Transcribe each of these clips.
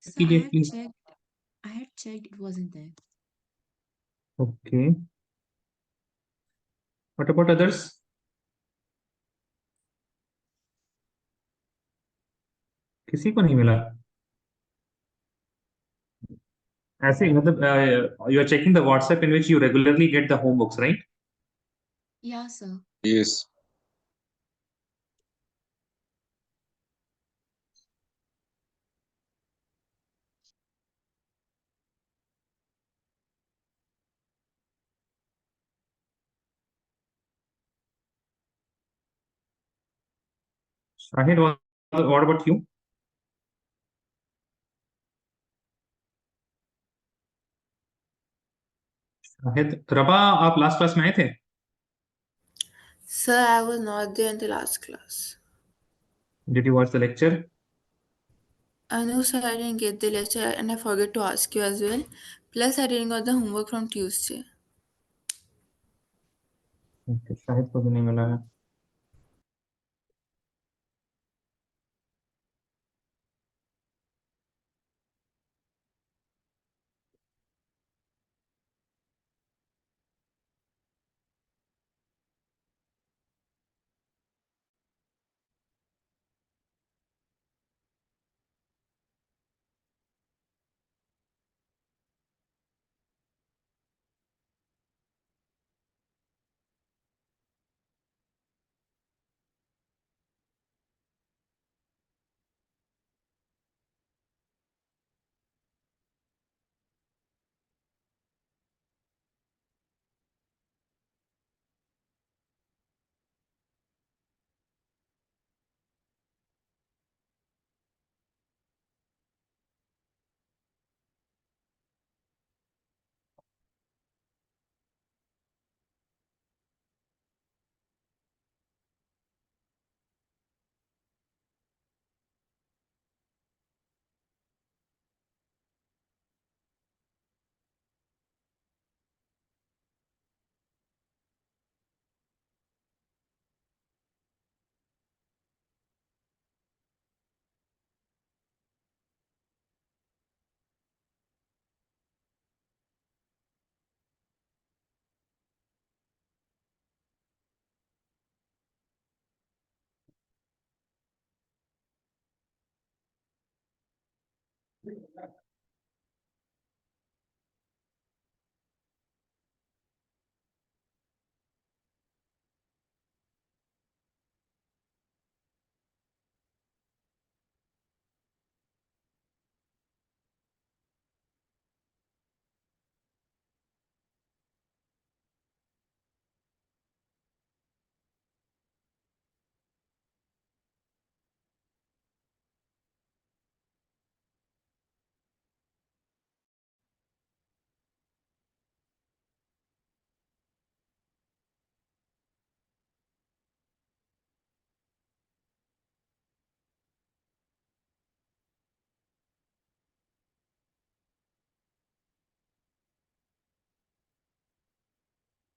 Sir, PDF, please. I had checked, it wasn't there. Okay. What about others? किसी को नहीं मिला? ऐसे मतलब you are checking the WhatsApp in which you regularly get the homebooks, right? Yeah, sir. Yes. Shahid, what about you? Shahid, रबा, आप last class में आए थे? Sir, I was not there in the last class. Did you watch the lecture? I know, sir, I didn't get the lecture and I forget to ask you as well. Plus, I didn't got the homework from Tuesday. Okay, Shahid को भी नहीं मिला है.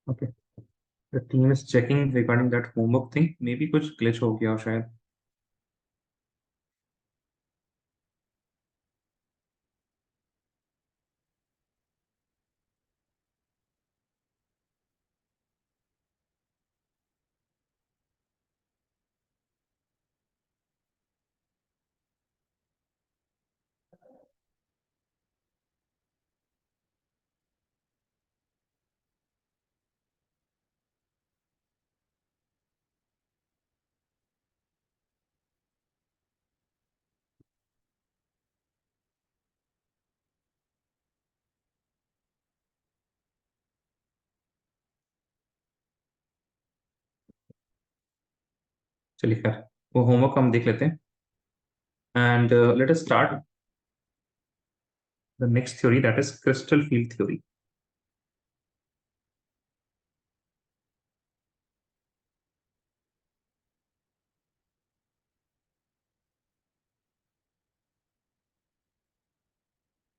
Okay. The team is checking regarding that homework thing. Maybe कुछ glitch हो गया हो शायद. चलिए खैर, वो होमवर्क हम देख लेते हैं. And let us start the next theory, that is crystal field theory.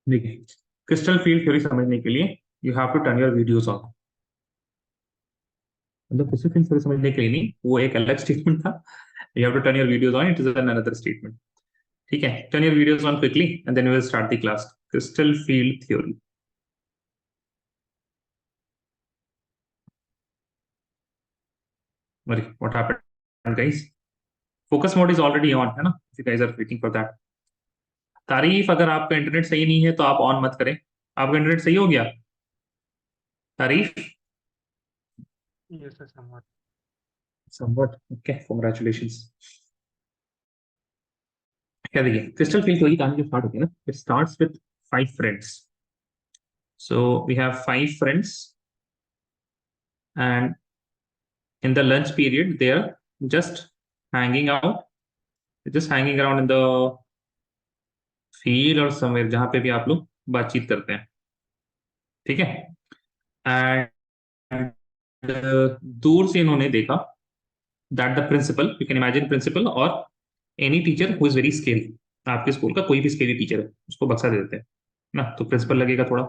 देखिए, क्रिस्टल फील्ड थ्योरी समझने के लिए you have to turn your videos on. मतलब क्रिस्टल फील्ड थ्योरी समझने के लिए नहीं, वो एक अलग स्टेटमेंट था. You have to turn your videos on, it is another statement. ठीक है, turn your videos on quickly and then we will start the class. Crystal field theory. What happened, guys? Focus mode is already on, है ना? If you guys are waiting for that. तारीफ, अगर आपका internet सही नहीं है तो आप ऑन मत करें. आपका इंटरनेट सही हो गया? तारीफ? Yes, sir, somewhat. Somewhat. Okay, congratulations. क्या देखिए, क्रिस्टल फील्ड थ्योरी कहानी जो स्टार्ट होती है ना, it starts with 5 friends. So we have 5 friends, and in the lunch period they are just hanging out, just hanging around in the field or somewhere, जहां पे भी आप लोग बातचीत करते हैं. ठीक है. एंड दूर से इन्होंने देखा that the principal, you can imagine principal और any teacher who is very scale. आपके स्कूल का कोई भी स्केली टीचर है उसको बक्सा दे देते हैं ना, तो प्रिंसिपल लगेगा थोड़ा.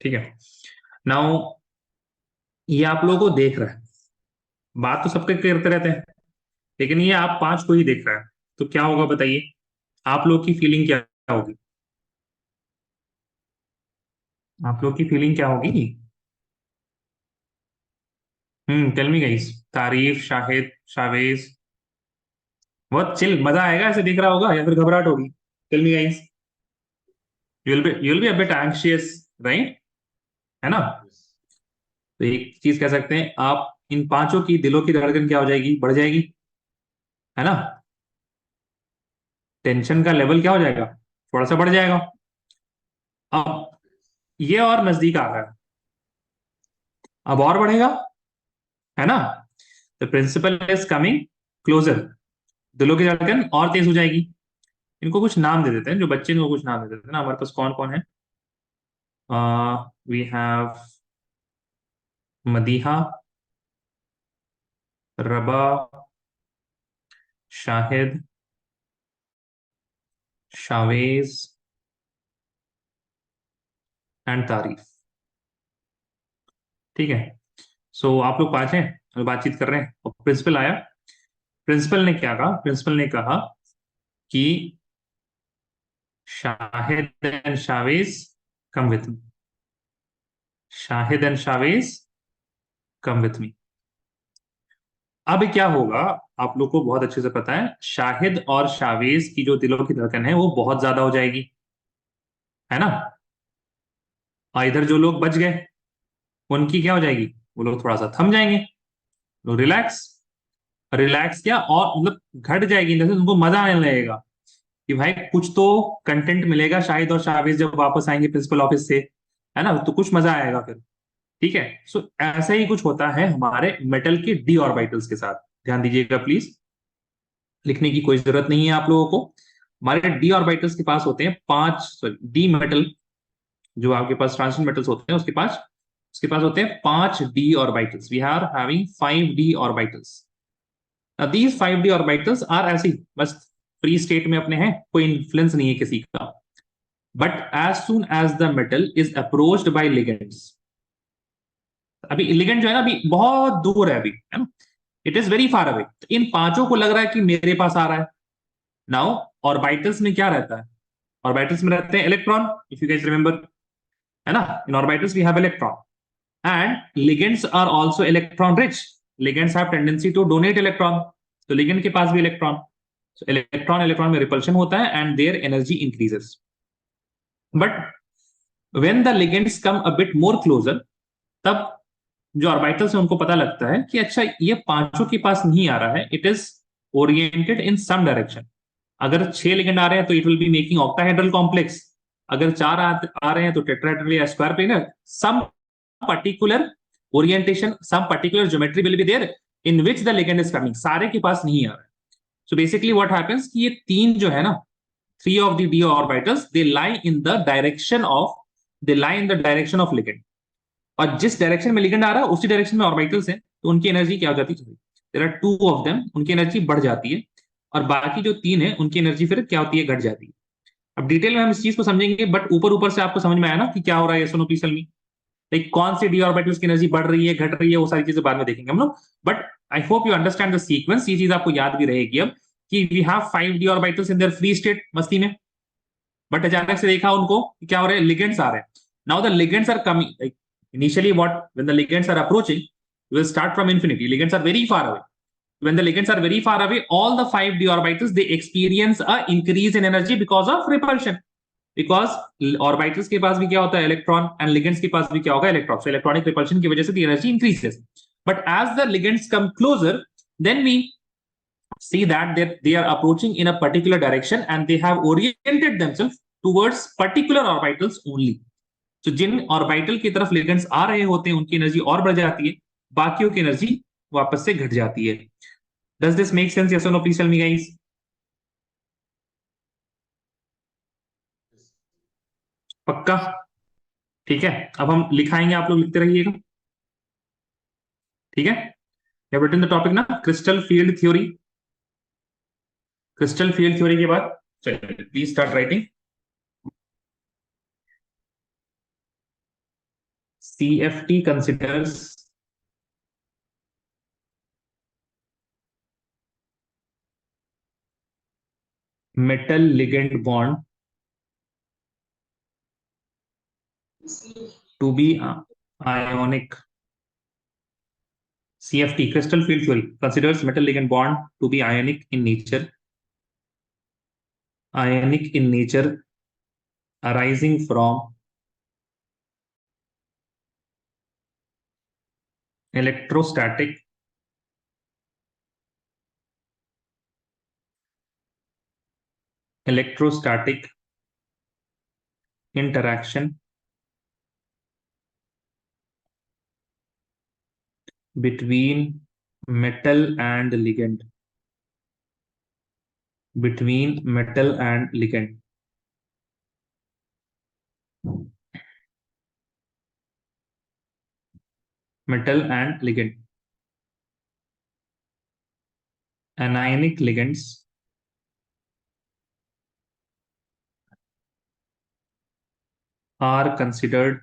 ठीक है. नाउ ये आप लोगों को देख रहा है, बात तो सबके करते रहते हैं, लेकिन ये आप 5 को ही देख रहा है, तो क्या होगा बताइए? आप लोग की फीलिंग क्या होगी? आप लोग की फीलिंग क्या होगी? Tell me guys. Tarif, Shahid, Chavez. बहुत चिल, मजा आएगा ऐसे देख रहा होगा या फिर घबराहट होगी? Tell me guys. You will be a bit anxious, right? है ना? तो एक चीज कह सकते हैं, आप इन 5 की दिलों की धड़कन क्या हो जाएगी? बढ़ जाएगी, है ना? टेंशन का लेवल क्या हो जाएगा? थोड़ा सा बढ़ जाएगा. अब ये और नजदीक आ रहा है, अब और बढ़ेगा, है ना? The principal is coming closer. दिलों की धड़कन और तेज हो जाएगी. इनको कुछ नाम दे देते हैं, जो बच्चे इनको कुछ नाम दे देते हैं ना. हमारे पास कौन कौन है? We have Madiha, rava, Shahid, Chavez and तारीफ. ठीक है. सो आप लोग 5 हैं और बातचीत कर रहे हैं, और प्रिंसिपल आया. प्रिंसिपल ने क्या कहा? प्रिंसिपल ने कहा कि Shahid and Shavez come with me. Shahid and Shavez come with me. अब क्या होगा आप लोग को बहुत अच्छे से पता है. शाहिद और शावेज की जो दिलों की धड़कन है वो बहुत ज्यादा हो जाएगी, है ना? और इधर जो लोग बच गए उनकी क्या हो जाएगी? वो लोग थोड़ा सा थम जाएंगे, लोग रिलैक्स. रिलैक्स क्या, और मतलब घट जाएगी, जैसे उनको मजा आने लगेगा कि भाई कुछ तो कंटेंट मिलेगा शाहिद और शावेज जब वापस आएंगे प्रिंसिपल ऑफिस से, है ना? तो कुछ मजा आएगा फिर. ठीक है. सो ऐसा ही कुछ होता है हमारे मेटल के डी ऑर्बिटल्स के साथ. ध्यान दीजिएगा प्लीज, लिखने की कोई जरूरत नहीं है आप लोगों को. हमारे डी ऑर्बिटल्स के पास होते हैं 5, सॉरी डी मेटल, जो आपके पास ट्रांजिशन मेटल्स होते हैं उसके पास होते हैं 5 D orbitals. We are having 5 D orbitals. These 5 D orbitals are ऐसे ही बस फ्री स्टेट में अपने हैं, कोई इन्फ्लुएंस नहीं है किसी का. But as soon as the metal is approached by ligands, अभी लिगेंड जो है ना अभी बहुत दूर है, अभी, है ना? It is very far away. इन 5 को लग रहा है कि मेरे पास आ रहा है. नाउ ऑर्बिटल्स में क्या रहता है? ऑर्बिटल्स में रहते हैं electron, if you guys remember, है ना? In orbitals we have electron, and ligands are also electron rich. Ligands have tendency to donate electron, तो लिगेंड के पास भी इलेक्ट्रॉन. So, इलेक्ट्रॉन में रिपल्शन होता है and their energy increases. But when the ligands come a bit more closer, तब जो orbitals है उनको पता लगता है कि अच्छा ये 5 के पास नहीं आ रहा है, it is oriented in some direction. अगर 6 लिगेंड आ रहे हैं तो it will be making octahedral complex. अगर 4 आ रहे हैं तो टेट्राहेड्रल या square planar. Some particular orientation, some particular geometry will be there in which the ligand is coming. सारे के पास नहीं आ रहा है. So basically what happens कि ये 3 जो है ना, 3 of the d orbitals, they lie in the direction of ligand. और जिस डायरेक्शन में लिगेंड आ रहा है उसी डायरेक्शन में ऑर्बिटल्स हैं, तो उनकी एनर्जी क्या हो जाती है? देयर आर 2 of them, उनकी एनर्जी बढ़ जाती है, और बाकी जो 3 है उनकी एनर्जी फिर क्या होती है? घट जाती है. अब डिटेल में हम इस चीज को समझेंगे, बट ऊपर ऊपर से आपको समझ में आया ना कि क्या हो रहा है? सुनो प्लीज टेल मी, लाइक कौन सी डी ऑर्बिटल्स की एनर्जी बढ़ रही है, घट रही है, वो सारी चीजें बाद में देखेंगे हम लोग. But I hope you understand the sequence. ये चीज आपको याद भी रहेगी अब कि we have 5d orbitals in their free state मस्ती में, बट अचानक से देखा उनको क्या हो रहा है, लिगेंड्स आ रहे हैं. Now the ligands are coming initially. What when the ligands are approaching, you will start from infinity. Ligands are very far away. When the ligands are very far away, all the 5d orbitals they experience a increase in energy because of repulsion. Because orbitals के पास भी क्या होता है, electron, and ligands के पास भी क्या होगा, इलेक्ट्रॉन. सो इलेक्ट्रॉनिक रिपल्शन की वजह से the energy increases. But as the ligands come closer, then we see that they are approaching in a particular direction and they have oriented themselves towards particular orbitals only. तो जिन orbital की तरफ ligands आ रहे होते हैं उनकी energy और बढ़ जाती है, बाकियों की एनर्जी वापस से घट जाती है. Does this make sense? Yes और no? Please tell me guys. पक्का? ठीक है, अब हम लिखाएंगे, आप लोग लिखते रहिएगा. ठीक है, you have written the topic ना, crystal field theory. Crystal field theory के बाद चलिए please start writing. CFT considers metal ligand bond to be ionic. CFT, crystal field theory, considers metal ligand bond to be ionic in nature. Ionic in nature, arising from electrostatic interaction between metal and ligand. Between metal and ligand. Metal and ligand. Anionic ligands are considered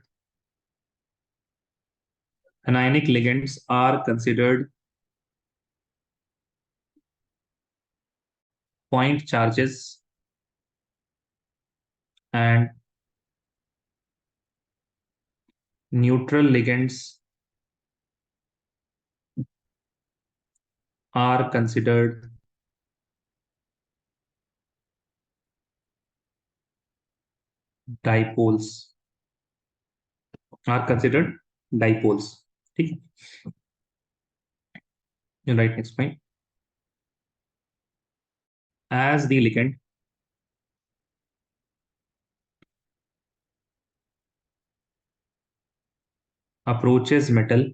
anionic ligands are considered point charges and neutral ligands are considered dipoles. Are considered dipoles. ठीक है, you write next point. As the ligand approaches metal,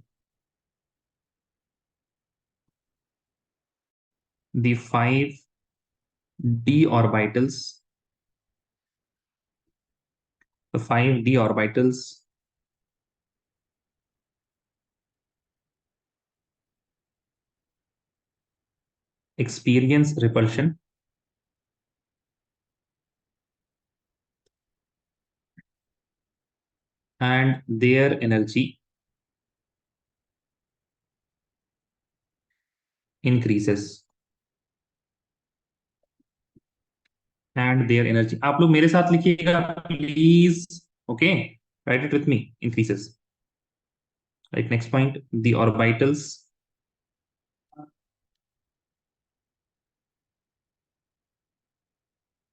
the 5d orbitals, the 5d orbitals experience repulsion and their energy increases. And their energy, आप लोग मेरे साथ लिखिएगा please. Okay, right it with me. increases. Right, next point, the orbitals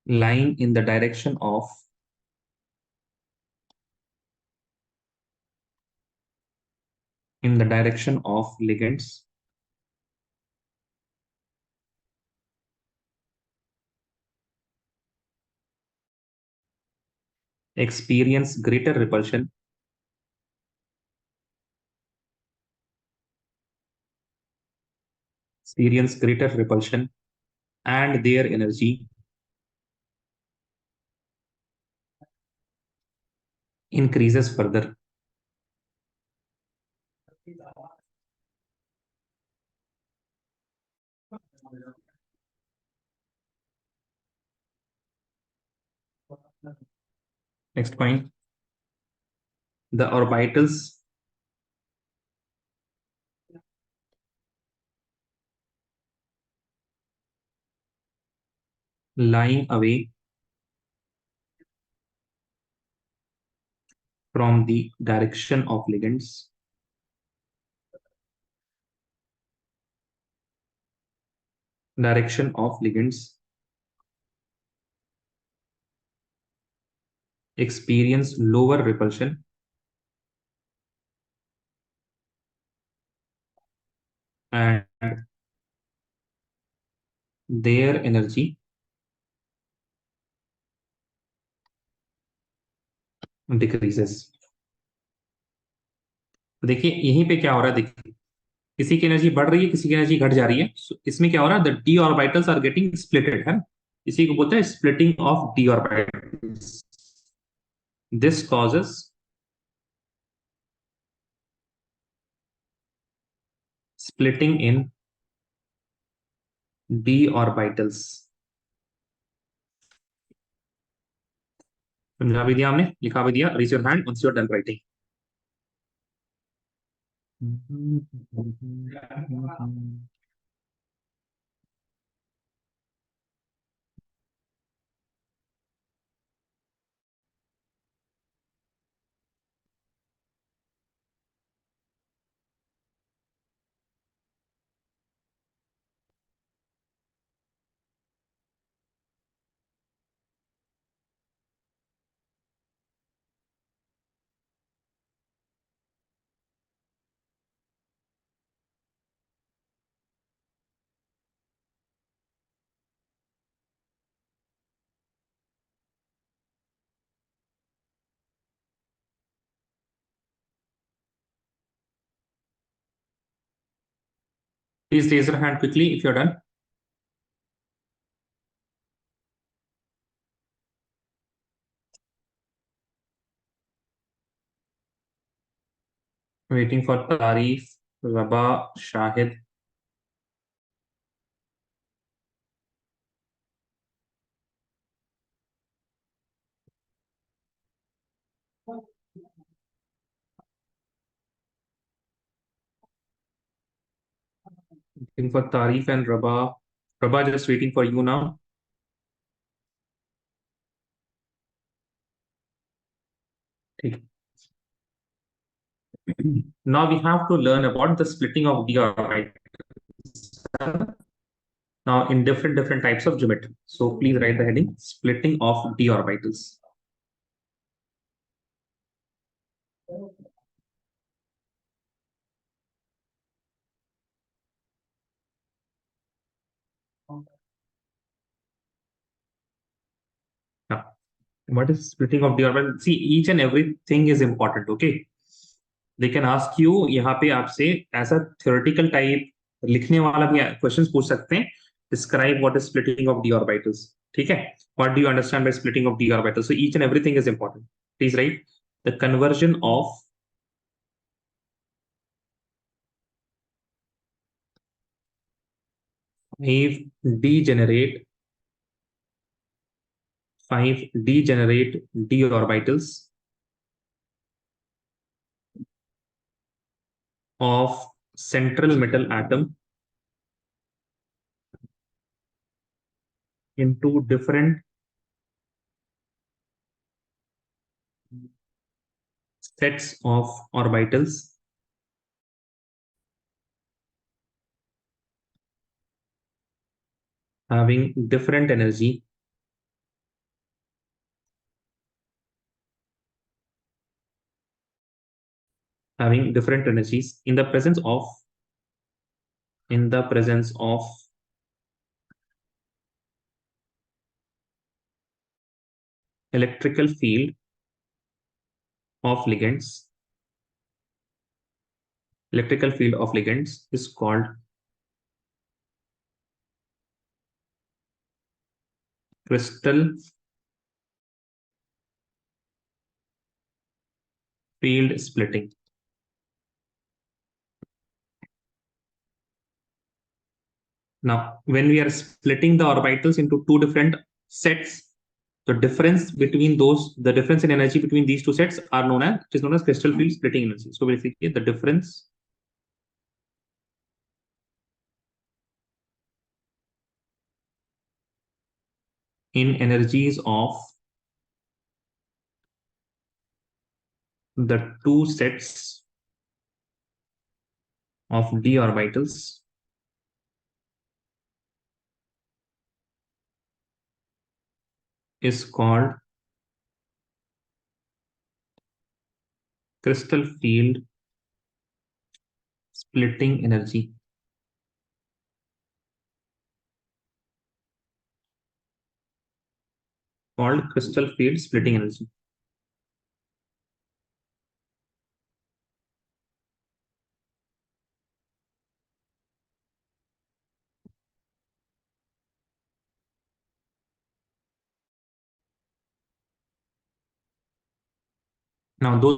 lying in the direction of ligands experience greater repulsion and their energy increases further. Next point, the orbitals lying away from the direction of ligands experience lower repulsion and their energy decreases. तो देखिए यहीं पे क्या हो रहा है, देखिए किसी की एनर्जी बढ़ रही है, किसी की एनर्जी घट जा रही है. So, इसमें क्या हो रहा है, the d orbitals are getting splitted, है ना. इसी को बोलते हैं splitting of d orbitals. This causes splitting in d orbitals. समझा भी दिया हमने, लिखा भी दिया. Raise your hand once you are done writing. Please raise your hand quickly if you're done. Waiting for Tarif, Rabah, Shahid. Waiting for Tarif and Rabah. Rabah, just waiting for you now. ठीक. Now we have to learn about the splitting of d orbitals. Now in different types of geometry. So please write the heading splitting of d orbitals. Now, what is splitting of d orbital? See, each and everything is important. Okay, they can ask you यहाँ पे आपसे ऐसा theoretical type लिखने वाला भी questions पूछ सकते हैं. Describe what is splitting of d orbitals. ठीक है? What do you understand by splitting of d orbitals? So each and everything is important. Please write the conversion of five degenerate d orbitals of central metal atom into different sets of orbitals having different energy having different energies in the presence of electrical field of ligands. Electrical field of ligands is called crystal field splitting. Now, when we are splitting the orbitals into two different sets, the difference in energy between these two sets is known as crystal field splitting energy. So basically, the difference in energies of the two sets of d orbitals is called crystal field splitting energy. Called crystal field splitting energy. Now, दो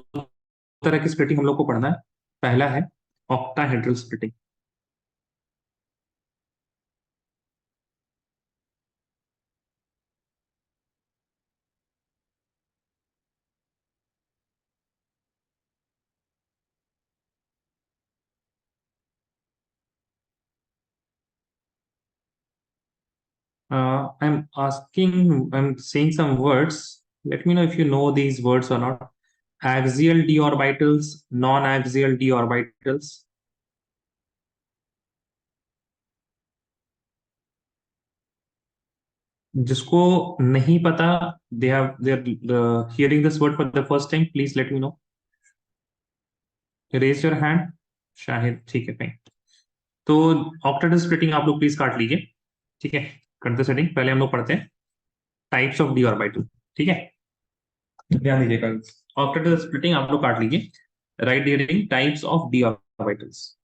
तरह की splitting हम लोग को पढ़ना है. पहला है octahedral splitting. I'm saying some words. Let me know if you know these words or not. Axial d orbitals, non-axial d orbitals. जिसको नहीं पता, they're hearing this word for the first time, please let me know. Raise your hand. Shahid, ठीक है, fine. तो ऑक्टेटल splitting आप लोग please काट लीजिए. ठीक है, करते सेटिंग. पहले हम लोग पढ़ते हैं टाइप्स ऑफ डी ऑर्बिटल. ठीक है, ध्यान दीजिएगा. ऑक्टेटल स्प्लिटिंग आप लोग काट लीजिए. Right hearing, types of d orbitals.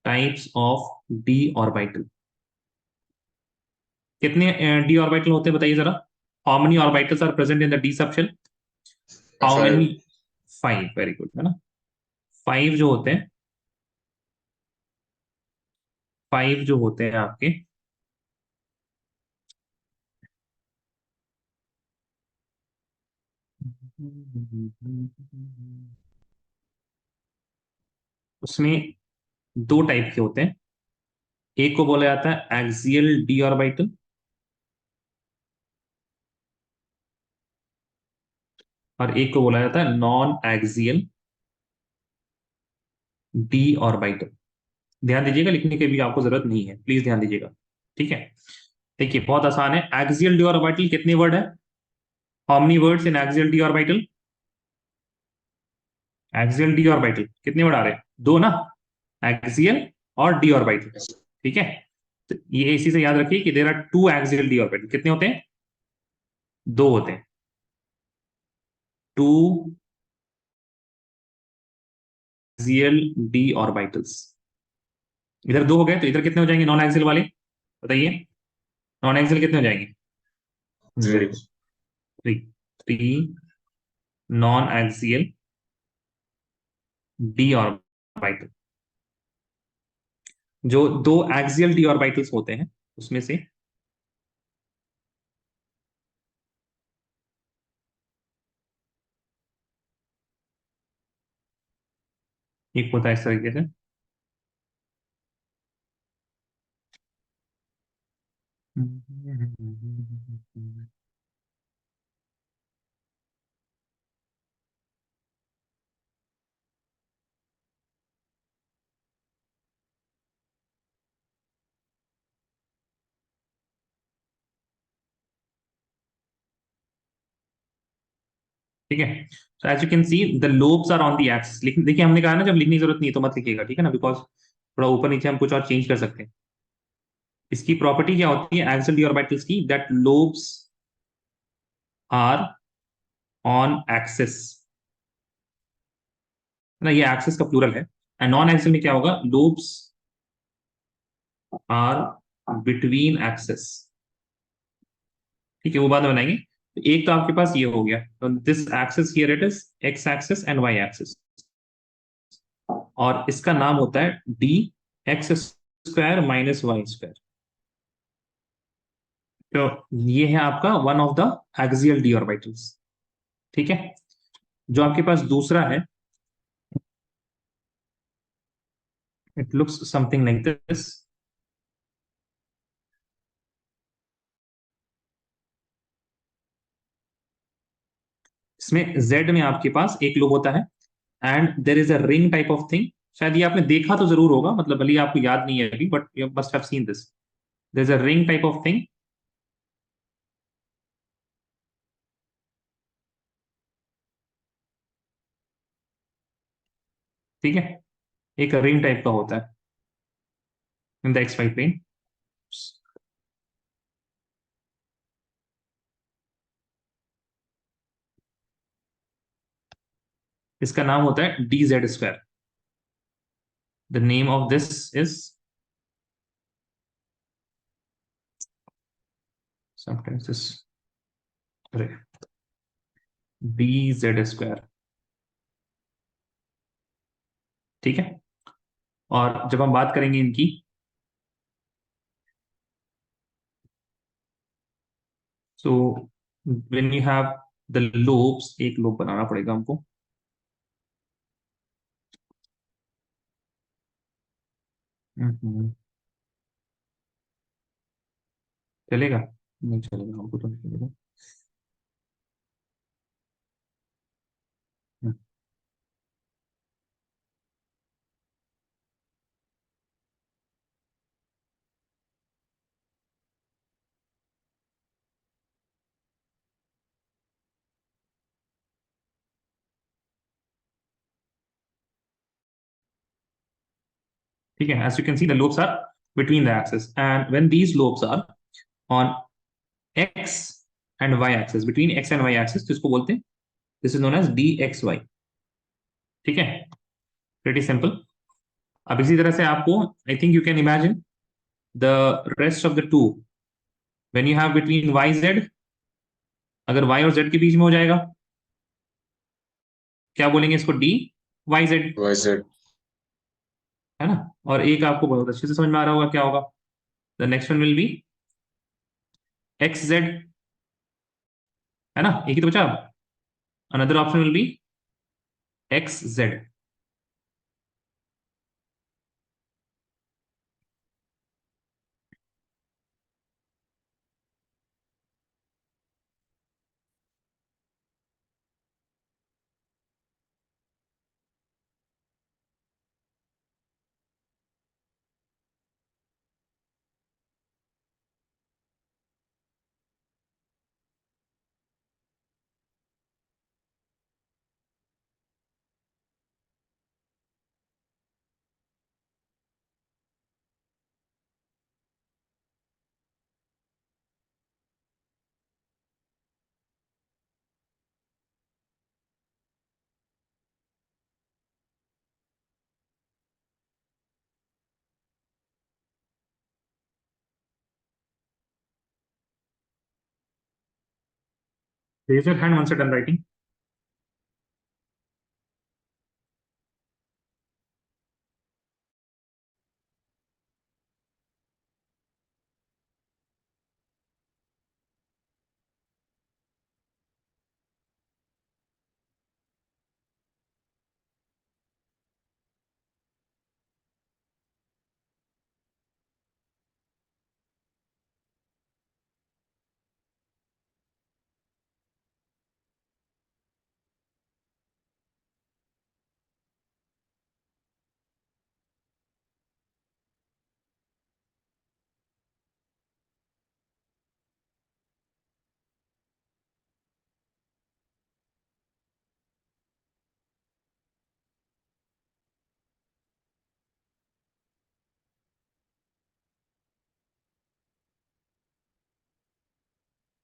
Types of d orbital. कितने डी ऑर्बिटल होते हैं बताइए जरा. How many orbitals are present in the d subshell? How many? 5. Very good, है ना. 5 जो होते हैं, 5 जो होते हैं आपके, उसमें दो टाइप के होते हैं. एक को बोला जाता है एक्सियल डी ऑर्बिटल, और एक को बोला जाता है नॉन एक्सियल डी ऑर्बिटल. ध्यान दीजिएगा, लिखने की भी आपको जरूरत नहीं है, प्लीज ध्यान दीजिएगा. ठीक है, देखिए बहुत आसान है. एक्सियल डी ऑर्बिटल कितने वर्ड है? How many words in axial d orbital? Axial d orbital कितने वर्ड आ रहे हैं? दो ना, एक्सियल और डी ऑर्बिटल. ठीक है, तो ये इसी से याद रखिए कि there are two axial d orbital. कितने होते हैं? दो होते हैं. Two axial d orbitals. इधर दो हो गए, तो इधर कितने हो जाएंगे नॉन एक्सियल वाले? बताइए, नॉन एक्सियल कितने हो जाएंगे? Very good, 3. 3 non axial d orbital. जो दो एक्सियल डी ऑर्बिटल्स होते हैं उसमें से एक होता है इस तरीके से. ठीक है, so as you can see the lobes are on the axis. लेकिन देखिए, हमने कहा ना जब लिखने की जरूरत नहीं है तो मत लिखिएगा, ठीक है ना, बिकॉज थोड़ा ऊपर नीचे हम कुछ और चेंज कर सकते हैं. इसकी प्रॉपर्टी क्या होती है एक्सियल डी ऑर्बिटल्स की? That lobes are on axis. ना, ये एक्सिस का प्लूरल है. एंड नॉन एक्सियल में क्या होगा? Lobes are between axis. ठीक है, वो बाद में बनाएंगे. तो एक तो आपके पास ये हो गया, तो this axis here it is x axis and y axis, और इसका नाम होता है d x square minus Y square. तो ये है आपका one of the axial d orbitals. ठीक है, जो आपके पास दूसरा है, it looks something like this. इसमें जेड में आपके पास एक लोब होता है, and there is a ring type of thing. शायद ये आपने देखा तो जरूर होगा, मतलब भले ही आपको याद नहीं है अभी, but you must have seen this. There is a ring type of thing. ठीक है, एक रिंग टाइप का होता है in the x y plane. इसका नाम होता है d Z square. The name of this is, sometimes this, अरे, डी जेड स्क्वायर। ठीक है, और जब हम बात करेंगे इनकी, so when you have the lobes, एक लोब बनाना पड़ेगा हमको। हम्म, चलेगा? नहीं चलेगा, हमको तो नहीं चलेगा। हम्म, ठीक है, as you can see the lobes are between the axis, and when these lobes are on x and y axis, between x and y axis, तो इसको बोलते हैं, this is known as dxy। ठीक है, प्रीटी सिंपल। अब इसी तरह से आपको, I think you can imagine the rest of the two, when you have between y z, अगर y और z के बीच में हो जाएगा, क्या बोलेंगे इसको? D y z, YZ. है ना? और एक आपको बहुत अच्छे से समझ में आ रहा होगा क्या होगा। The next one will be x z, है ना? एक ही तो बचा। Another option will be x z. Raise your hand once you're done writing.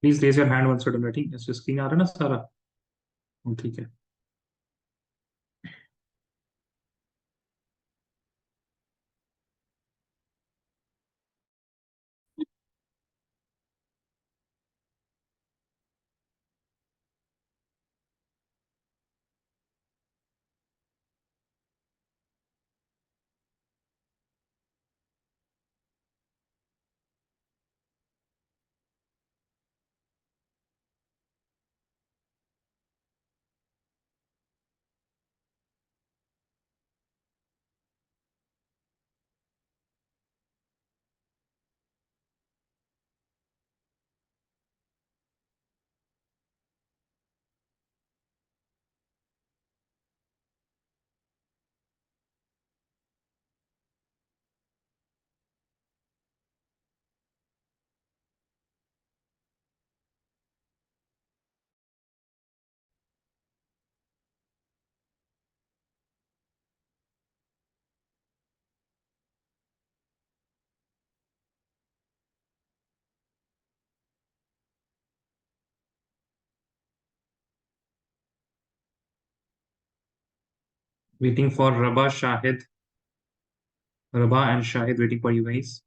Please raise your hand once you're done writing. इस स्क्रीन आ रहा है ना सारा? ठीक है। Waiting for Rabah, Shahid. Rabah and Shahid waiting for you guys.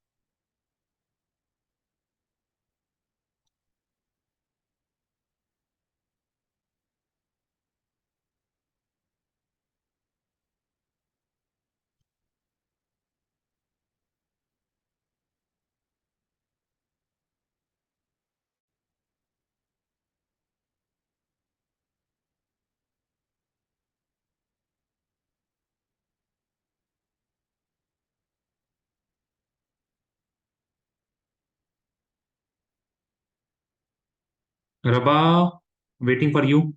Rabah, waiting for you.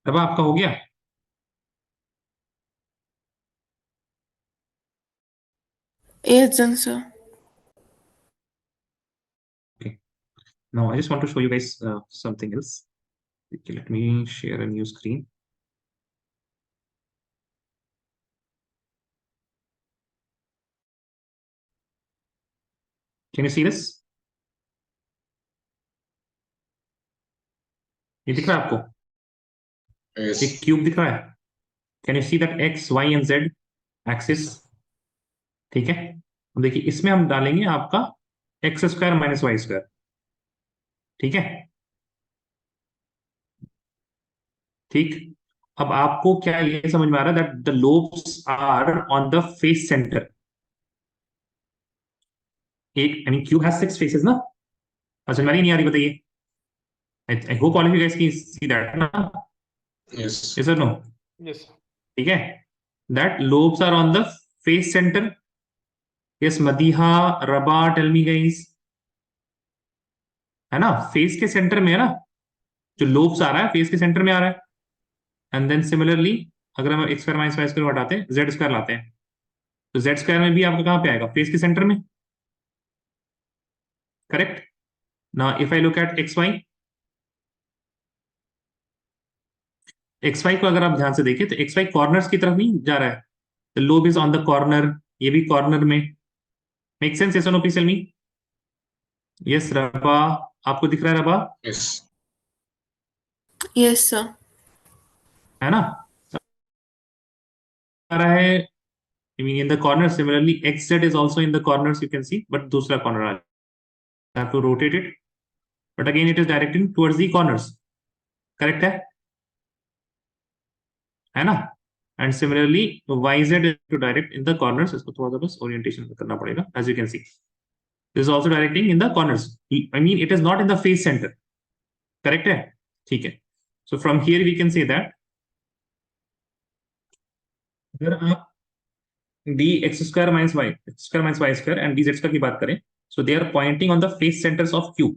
Rabah, आपका हो गया? Yes, done, sir. Okay. Now I just want to show you guys something else. Okay, let me share a new screen. Can you see this? ये दिख रहा है आपको? Yes. एक cube दिख रहा है? Can you see that x, y and z axis? ठीक है, अब देखिए इसमें हम डालेंगे आपका x square minus Y square. ठीक है, ठीक। अब आपको क्या ये समझ में आ रहा है that the lobes are on the face centre. एक I mean cube has 6 faces ना? अच्छा, मेरी नहीं आ रही, बताइए। I hope all of you guys can see that ना? Yes. यस और नो? Yes. ठीक है, that lobes are on the face centre. Yes Madiha, Raba, tell me guys, है ना? फेस के सेंटर में है ना, जो लोब्स आ रहा है फेस के सेंटर में आ रहा है। एंड देन सिमिलरली अगर हम x square minus Y square हटाते हैं, जेड स्क्वायर लाते हैं, तो जेड स्क्वायर में भी आपका कहां पे आएगा? फेस के सेंटर में। Correct. Now if I look at x y, x y को अगर आप ध्यान से देखें तो एक्स वाई कॉर्नर्स की तरफ नहीं जा रहा है। The lobe is on the corner, ये भी कॉर्नर में। Make sense? यस और no please tell me. Yes Raba, आपको दिख रहा है रबा? Yes. Yes, sir. है ना? आ रहा है, I mean in the corner. Similarly xz is also in the corners, you can see, but दूसरा corner आ रहा है। I have to rotate it, but again it is directing towards the corners। Correct है ना? And similarly yz is to direct in the corners। इसको थोड़ा सा बस orientation करना पड़ेगा। as you can see this is also directing in the corners, I mean it is not in the face center। Correct है? ठीक है, so from here we can say that अगर आप dx square minus y square minus y square and dz square की बात करें, so they are pointing on the face centers of cube,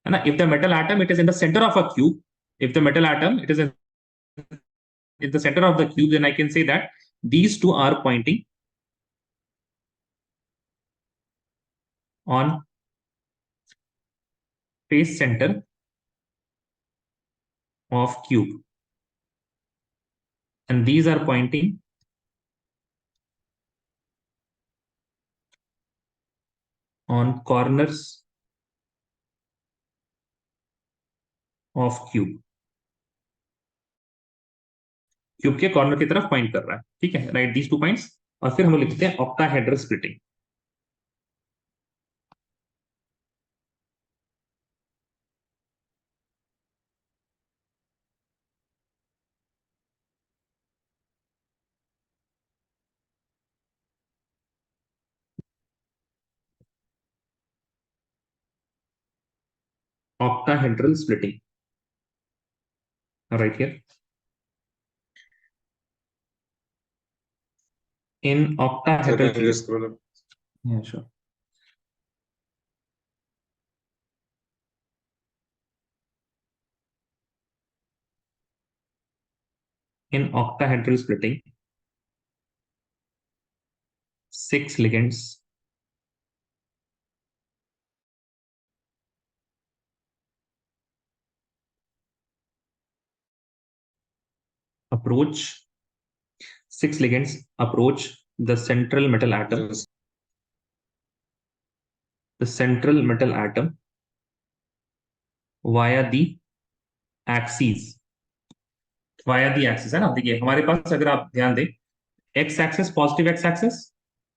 है ना? if the metal atom it is in the center of a cube, if the metal atom it is in the center of the cube, then I can say that these two are pointing on face center of cube, and these are pointing on corners of cube। Cube के corner की तरफ point कर रहा है। ठीक है, right these 2 points, और फिर हम लोग लिखते हैं octahedral splitting. octahedral splitting right here in octahedral cube। Just scroll up. Yeah, sure। in octahedral splitting, 6 ligands approach 6 ligands approach the central metal atom, yes, via the axes, है ना। देखिए हमारे पास अगर आप ध्यान दें, X axis positive X axis,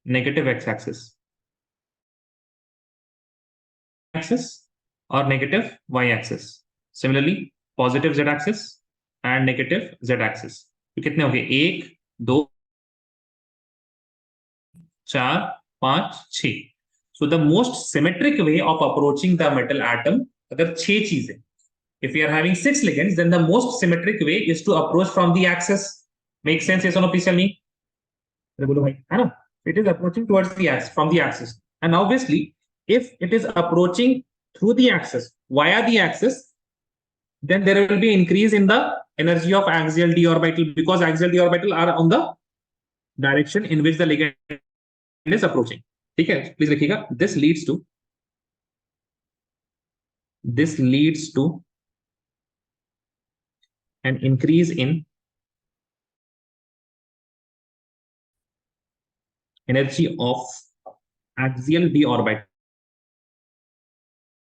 negative X axis और negative Y axis, similarly positive Z axis and negative Z axis. तो कितने हो गए, 1 2 4 5 6। So the most symmetric way of approaching the metal atom, अगर 6 चीजें, if we are having 6 ligands, then the most symmetric way is to approach from the axis. Make sense? Yes or no? Please tell me. अरे बोलो भाई, है ना? It is approaching towards the axis, from the axis. And obviously, if it is approaching through the axis, via the axis, then there will be increase in the energy of axial d orbital, because axial d orbital are on the direction in which the ligand is approaching. ठीक है, please लिखिएगा, this leads to an increase in energy of axial d orbital.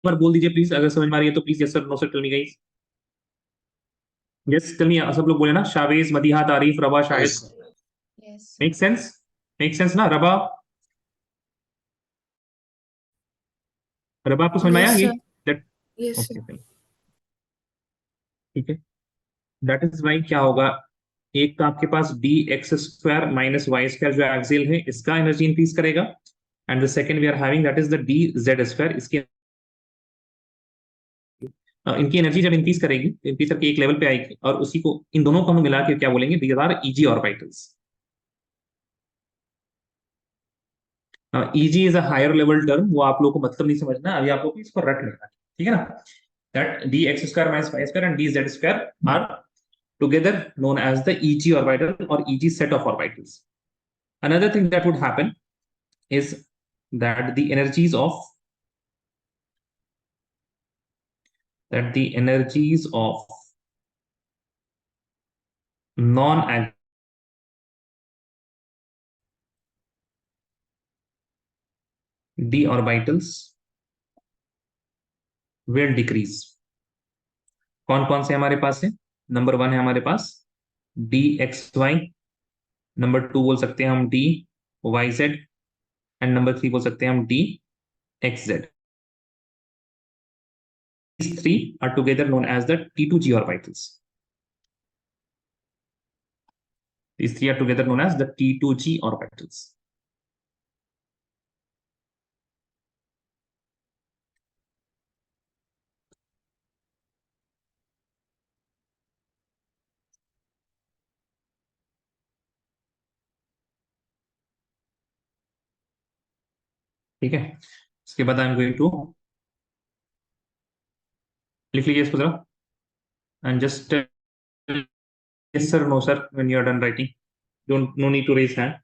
पर बोल दीजिए please, अगर समझ में आ रही है तो please, yes sir, no sir, tell me guys. Yes tell me, सब लोग बोले ना, Shavez, Madiha, Tarif, Raba, Shahid. yes, Yes. Make sense? Make sense ना रबा? रबा आपको समझ में आया Yes, ये? sir. That Yes, sir. Okay, ठीक है। दैट इज वाई क्या होगा, एक तो आपके पास D x square minus Y square जो एक्सियल है, इसका एनर्जी इंक्रीज करेगा, and the second we are having that is the D Z square, इसकी इनकी एनर्जी जब इंक्रीज करेगी तो इंक्रीज करके एक लेवल पे आएगी, और उसी को, इन दोनों को हम मिला के क्या बोलेंगे, these are eg orbitals. Eg is a higher level term, वो आप लोगों को मतलब नहीं समझना, अभी आप लोगों को इसको रट लेना, ठीक है ना। That d x square minus Y square and d Z square are together known as the EG orbital or EG set of orbitals. Another thing that would happen is that the energies of non d orbitals will decrease. कौन कौन से हमारे पास है? Number 1 है हमारे पास D x y, number 2 बोल सकते हैं हम d y z, and number 3 बोल सकते हैं हम d x z. These three are together known as the T2G orbitals. These three are together known as the T2G orbitals. ठीक है, इसके बाद आई एम गोइंग टू लिख लीजिए इसको जरा, and just yes sir, no sir when you are done writing, don't, no need to raise hand.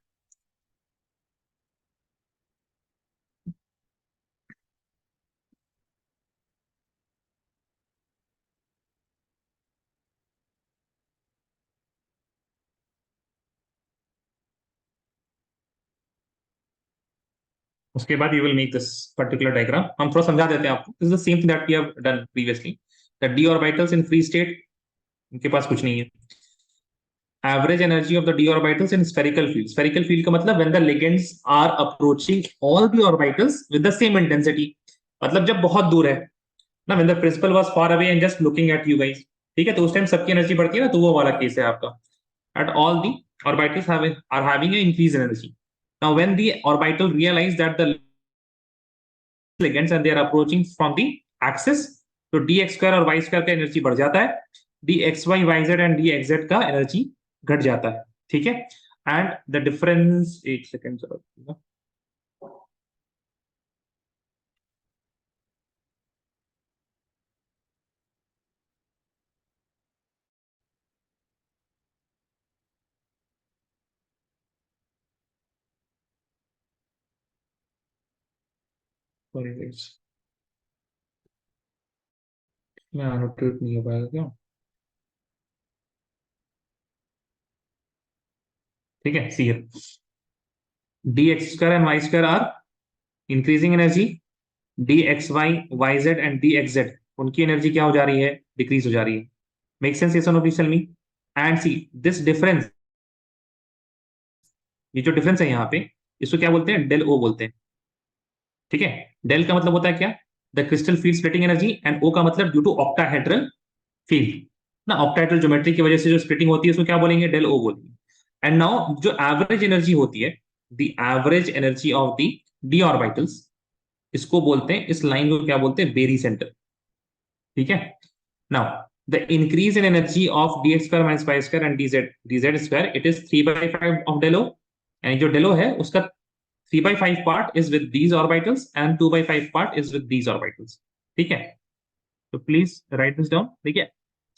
उसके बाद you will make this particular diagram. हम थोड़ा समझा देते हैं आपको. This is the same thing that we have done previously. The d orbitals in free state, इनके पास कुछ नहीं है. Average energy of the d orbitals in spherical field. Spherical field का मतलब when the ligands are approaching all the orbitals with the same intensity. मतलब जब बहुत दूर है ना, when the principal was far away and just looking at you guys, ठीक है, तो उस टाइम सबकी एनर्जी बढ़ती है ना, तो वो वाला केस है आपका. At all the orbitals are having an increased energy. Now when the orbital realize that the ligands and they are approaching from the axis, तो dx square और y square का एनर्जी बढ़ जाता है, dxy yz and dxz का energy घट जाता है. ठीक है, एंड द डिफरेंस, एक सेकेंड, सॉरी गाइस, मैं एनोटेट नहीं हो पाएगा क्या? ठीक है, सी है, d x square and y square are increasing energy, d x y y z and d x z उनकी एनर्जी क्या हो जा रही है, डिक्रीज हो जा रही है। Make sense? यस और no, please tell me. And see this difference, ये जो डिफरेंस है यहाँ पे, इसको क्या बोलते हैं, डेल ओ बोलते हैं। ठीक है, डेल का मतलब होता है क्या, the crystal field splitting energy, and O का मतलब ड्यू टू ऑक्टाहेड्रल फील्ड ना, ऑक्टाहेड्रल ज्योमेट्री की वजह से जो स्प्लिटिंग होती है उसको क्या बोलेंगे, डेल ओ बोलेंगे। एंड नाउ जो एवरेज एनर्जी होती है, the average energy of the d orbitals, इसको बोलते हैं, इस लाइन को क्या बोलते हैं, बेरी सेंटर। ठीक है, now the increase in energy of d x square minus Y square and d Z square, it is 3/5 of del o, यानी जो डेलो है उसका 3/5 part is with these orbitals and 2/5 part is with these orbitals. ठीक है, तो please write this down. देखिए,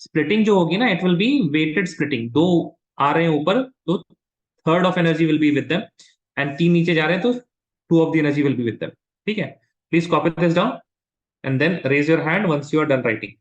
splitting जो होगी ना, it will be weighted splitting, दो आ रहे हैं ऊपर तो third of energy will be with them, and तीन नीचे जा रहे हैं तो two of the energy will be with them. ठीक है, please copy this down and then raise your hand once you are done writing.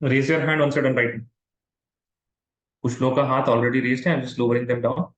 Raise your hand once you are done writing. कुछ लोगों का हाथ ऑलरेडी रेज्ड है, I am just lowering them down.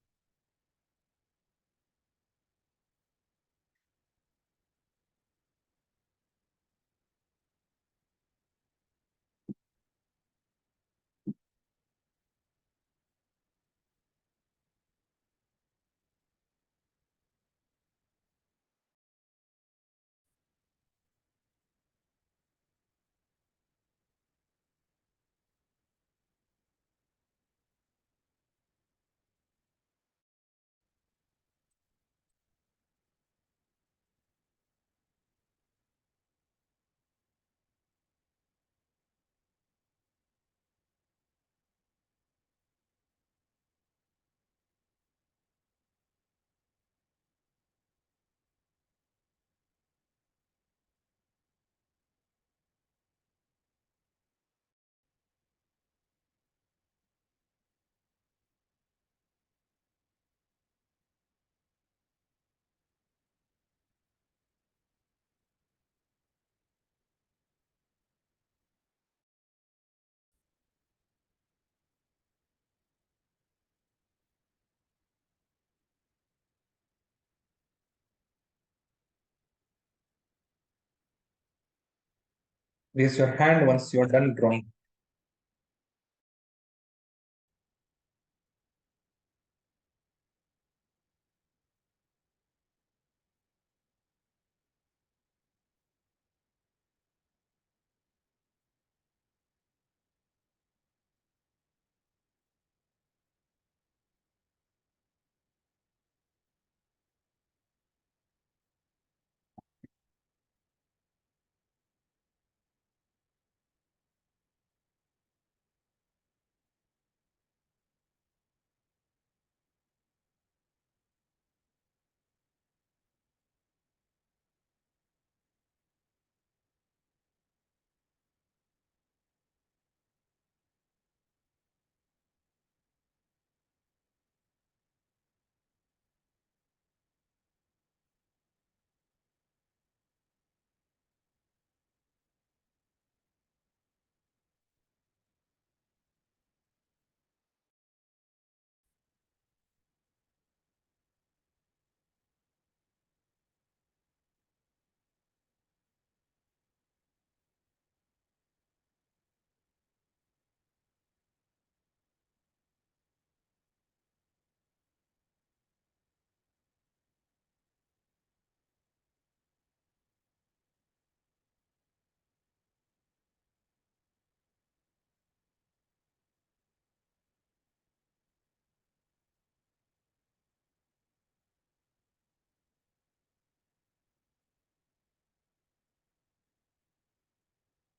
Raise your hand once you are done drawing.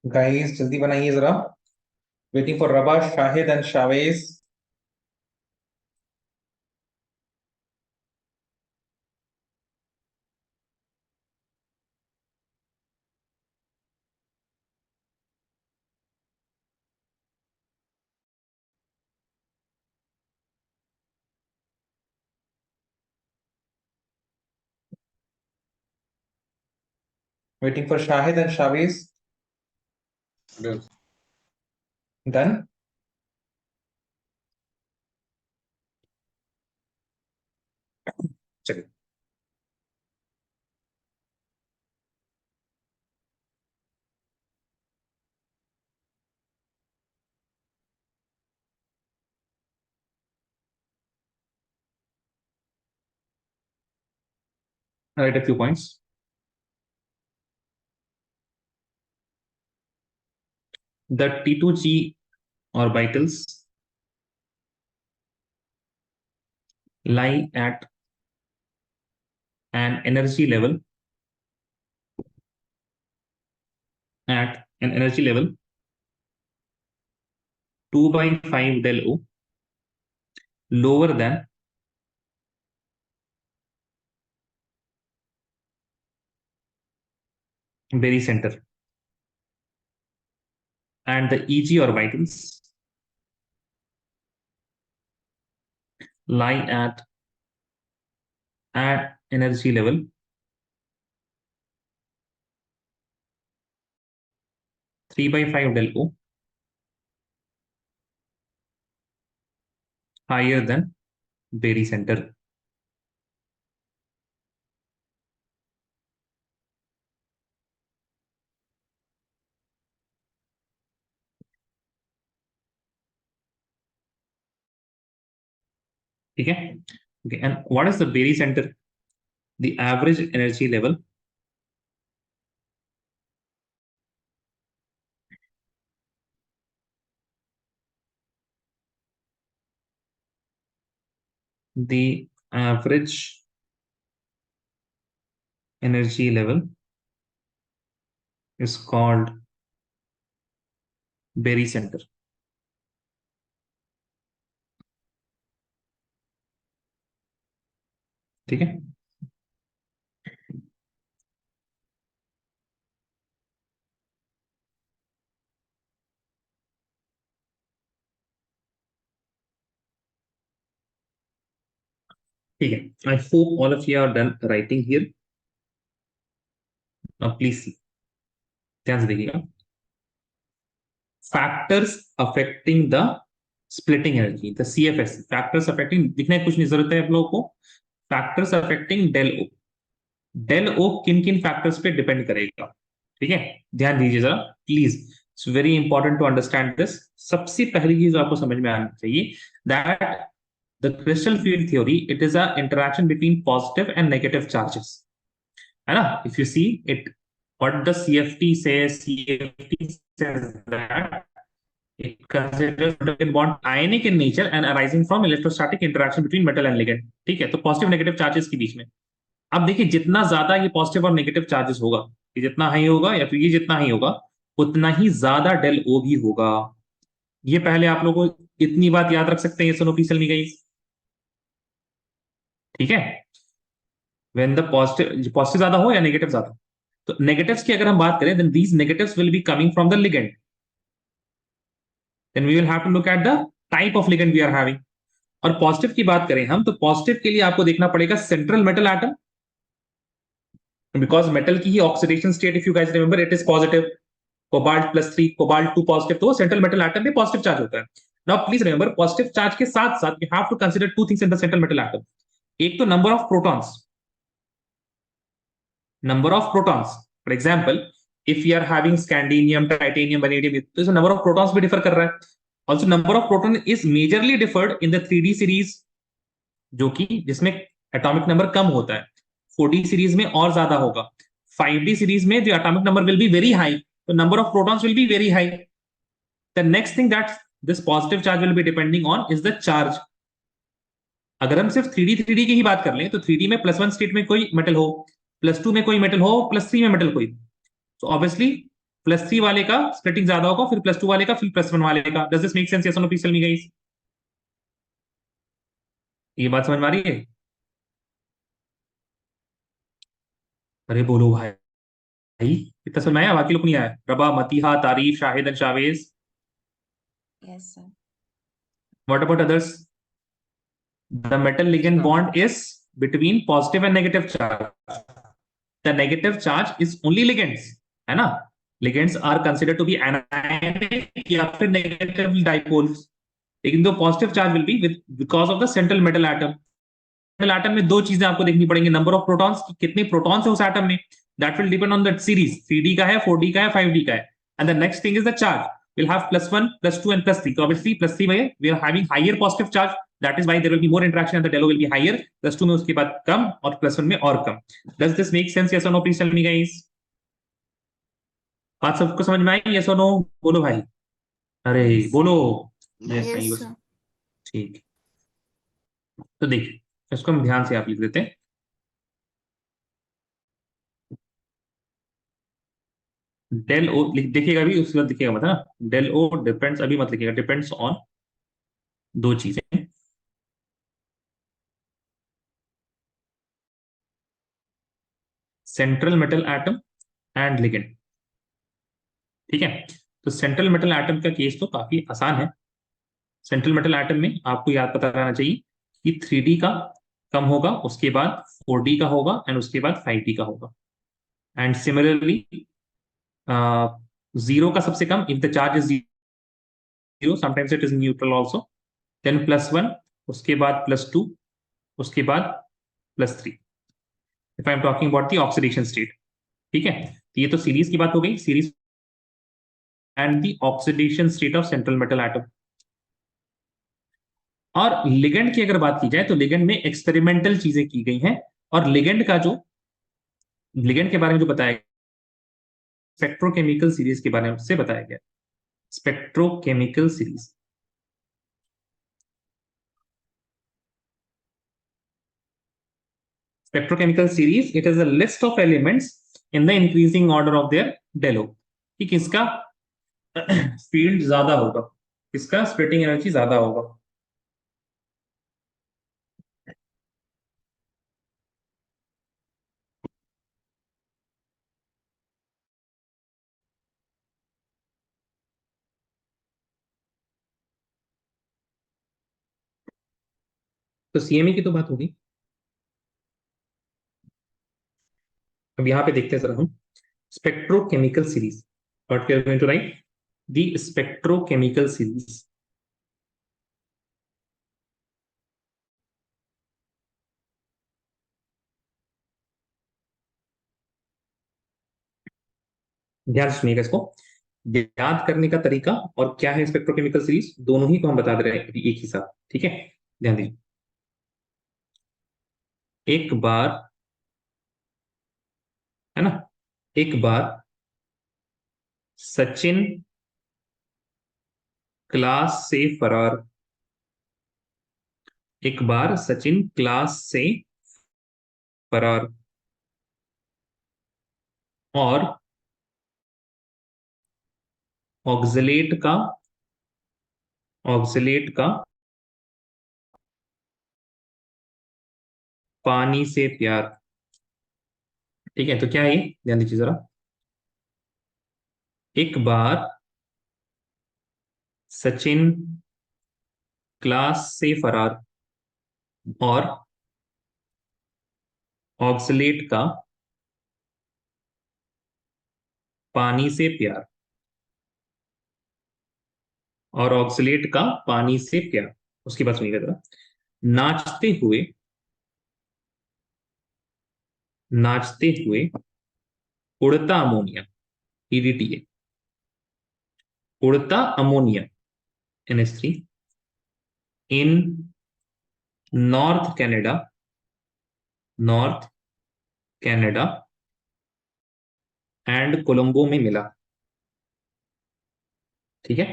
Guys जल्दी बनाइए जरा. Waiting for rava, Shahid and Shavez. Waiting for Shahid and Shaviz. Done. Done. चलिए. Write a few points. The T2G orbitals lie at an energy level 2 by 5 del O lower than barycenter, and the EG orbitals lie at energy level 3 by 5 del O higher than barycenter. ठीक है. Okay, and what is the barycenter? The average energy level the average energy level is called barycenter. ठीक है. ठीक है. I hope all of you are done writing here. Now please see. ध्यान से देखिएगा. Factors affecting the splitting energy, the CFS. Factors affecting, दिखने की कुछ नहीं जरूरत है आप लोगों को. Factors affecting del O. del O किन किन फैक्टर्स पे डिपेंड करेगा. ठीक है. ध्यान दीजिए जरा please. It's very important to understand this. सबसे पहली चीज आपको समझ में आनी चाहिए that the crystal field theory, it is a interaction between positive and negative charges, है ना. If you see it, what the CFT says, that it considers proton bond ionic in nature and arising from electrostatic interaction between metal and ligand. ठीक है. तो positive negative charges के बीच में अब देखिए जितना ज्यादा ये पॉजिटिव और नेगेटिव चार्जेस होगा, ये जितना हाई होगा या फिर ये जितना हाई होगा, उतना ही ज्यादा डेल ओ भी होगा. ये पहले आप लोगों को इतनी बात याद रख सकते हैं. सुनो प्लीज मी गाइस. ठीक है. व्हेन द पॉजिटिव ज्यादा हो या नेगेटिव ज्यादा, तो नेगेटिव्स की अगर हम बात करें, then these negatives will be coming from the ligand. Then we will have to look at the type of ligand we are having. और पॉजिटिव की बात करें हम, तो पॉजिटिव के लिए आपको देखना पड़ेगा central metal atom, because metal की ही oxidation state, if you guys remember, it is positive. Cobalt +3, cobalt 2 positive, तो सेंट्रल मेटल एटम में पॉजिटिव चार्ज होता है. Now please remember, positive charge के साथ साथ you have to consider two things in the central metal atom. एक तो number of protons. Number of protons, for example if you are having scandium, titanium, vanadium, तो इसमें number of protons भी differ कर रहा है. Also number of proton is majorly deferred in the 3D series, जो कि जिसमें एटॉमिक नंबर कम होता है. 4D सीरीज में और ज्यादा होगा. 5D सीरीज में जो atomic number will be very high, तो number of protons will be very high. The next thing that this positive charge will be depending on is the charge. अगर हम सिर्फ 3D की ही बात कर लें, तो 3D में +1 स्टेट में कोई मेटल हो, +2 में कोई मेटल हो, +3 में मेटल कोई, तो ऑब्वियसली +3 वाले का स्प्लिटिंग ज्यादा होगा, फिर +2 वाले का, फिर +1 वाले का। Does this make sense? Yes और no? Please tell me guys. ये बात समझ में आ रही है? अरे बोलो भाई, इतना समझ में आया? बाकी लोग नहीं आया? Raba, Madiha, Tarif, Shahid and Shavez. Yes, sir. What about others? The metal ligand Sir. bond is between positive and negative charge. The negative charge is only ligands, है ना? Ligands are considered to be anionic या फिर negative dipoles. लेकिन दो positive charge will be with because of the central metal atom. Metal atom में दो चीजें आपको देखनी पड़ेंगी: नंबर ऑफ प्रोटॉन्स, कितने प्रोटॉन्स है उस एटम में, that will depend on that series, 3D का है, 4D का है, 5D का है. And the next thing is the charge. we'll have +1, +2 and +3. So obviously +3 में we are having higher positive charge, that is why there will be more interaction and the delta will be higher. +2 में उसके बाद कम और +1 में और कम. Does this make sense? Yes or no? Please tell me guys. बात सबको समझ में आई? Yes or no? बोलो भाई. अरे Yes. बोलो. Yes. नहीं यस बस. सर। ठीक. तो देखिए इसको हम ध्यान से आप लिख देते हैं. डेल ओ देखिएगा अभी, उसके बाद दिखेगा मत, है ना? डेल ओ डिपेंड्स, अभी मत लिखिएगा, डिपेंड्स ऑन दो चीजें: central metal atom and ligand. ठीक है? तो सेंट्रल मेटल एटम का केस तो काफी आसान है. सेंट्रल मेटल एटम में आपको याद पता रहना चाहिए कि 3D का कम होगा, उसके बाद 4D का होगा एंड उसके बाद 5D का होगा. एंड सिमिलरली जीरो का सबसे कम, if the charge is zero, sometimes it is neutral also, then +1, उसके बाद +2, उसके बाद +3. If I am talking about the oxidation state. ठीक है? तो ये तो सीरीज की बात हो गई, series and the oxidation state of central metal atom. और लिगेंड की अगर बात की जाए तो लिगेंड में एक्सपेरिमेंटल चीजें की गई हैं. और लिगेंड का जो, लिगेंड के बारे में जो बताया, स्पेक्ट्रोकेमिकल सीरीज के बारे में से बताया गया. Spectrochemical series, spectrochemical series, it is a list of elements in the increasing order of their डेलो. कि किसका फील्ड ज्यादा होगा, किसका स्प्लिटिंग एनर्जी ज्यादा होगा. तो सीएमई की तो बात होगी. अब यहां पे देखते हैं जरा हम spectrochemical series. What we are going to write? The spectrochemical series. ध्यान से सुनिएगा इसको. याद करने का तरीका और क्या है स्पेक्ट्रोकेमिकल सीरीज, दोनों ही को हम बता दे रहे हैं एक ही साथ. ठीक है? ध्यान दीजिए. एक बार, है ना, एक बार सचिन क्लास से फरार. एक बार सचिन क्लास से फरार और ऑक्सलेट का पानी से प्यार. ठीक है? तो क्या है ये? ध्यान दीजिए जरा. एक बार सचिन क्लास से फरार और ऑक्सलेट का पानी से प्यार, और ऑक्सलेट का पानी से प्यार. उसकी बात सुनिएगा जरा. नाचते हुए, नाचते हुए उड़ता अमोनिया, ईडीटीए, उड़ता ammonia, NH3, in north Canada, north Canada and Colombo में मिला. ठीक है?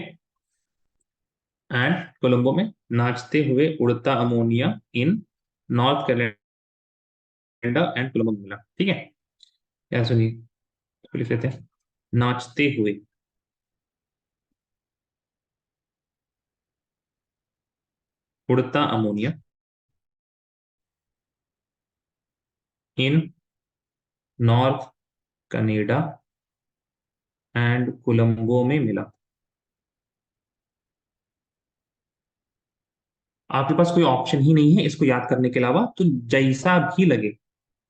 एंड कोलंबो में नाचते हुए उड़ता ammonia in north Canada and Colombo में मिला. ठीक है? क्या सुनिए, तो लिख लेते हैं. नाचते हुए, उड़ता ammonia in north Canada and Colombo में मिला। आपके पास कोई ऑप्शन ही नहीं है इसको याद करने के अलावा, तो जैसा भी लगे,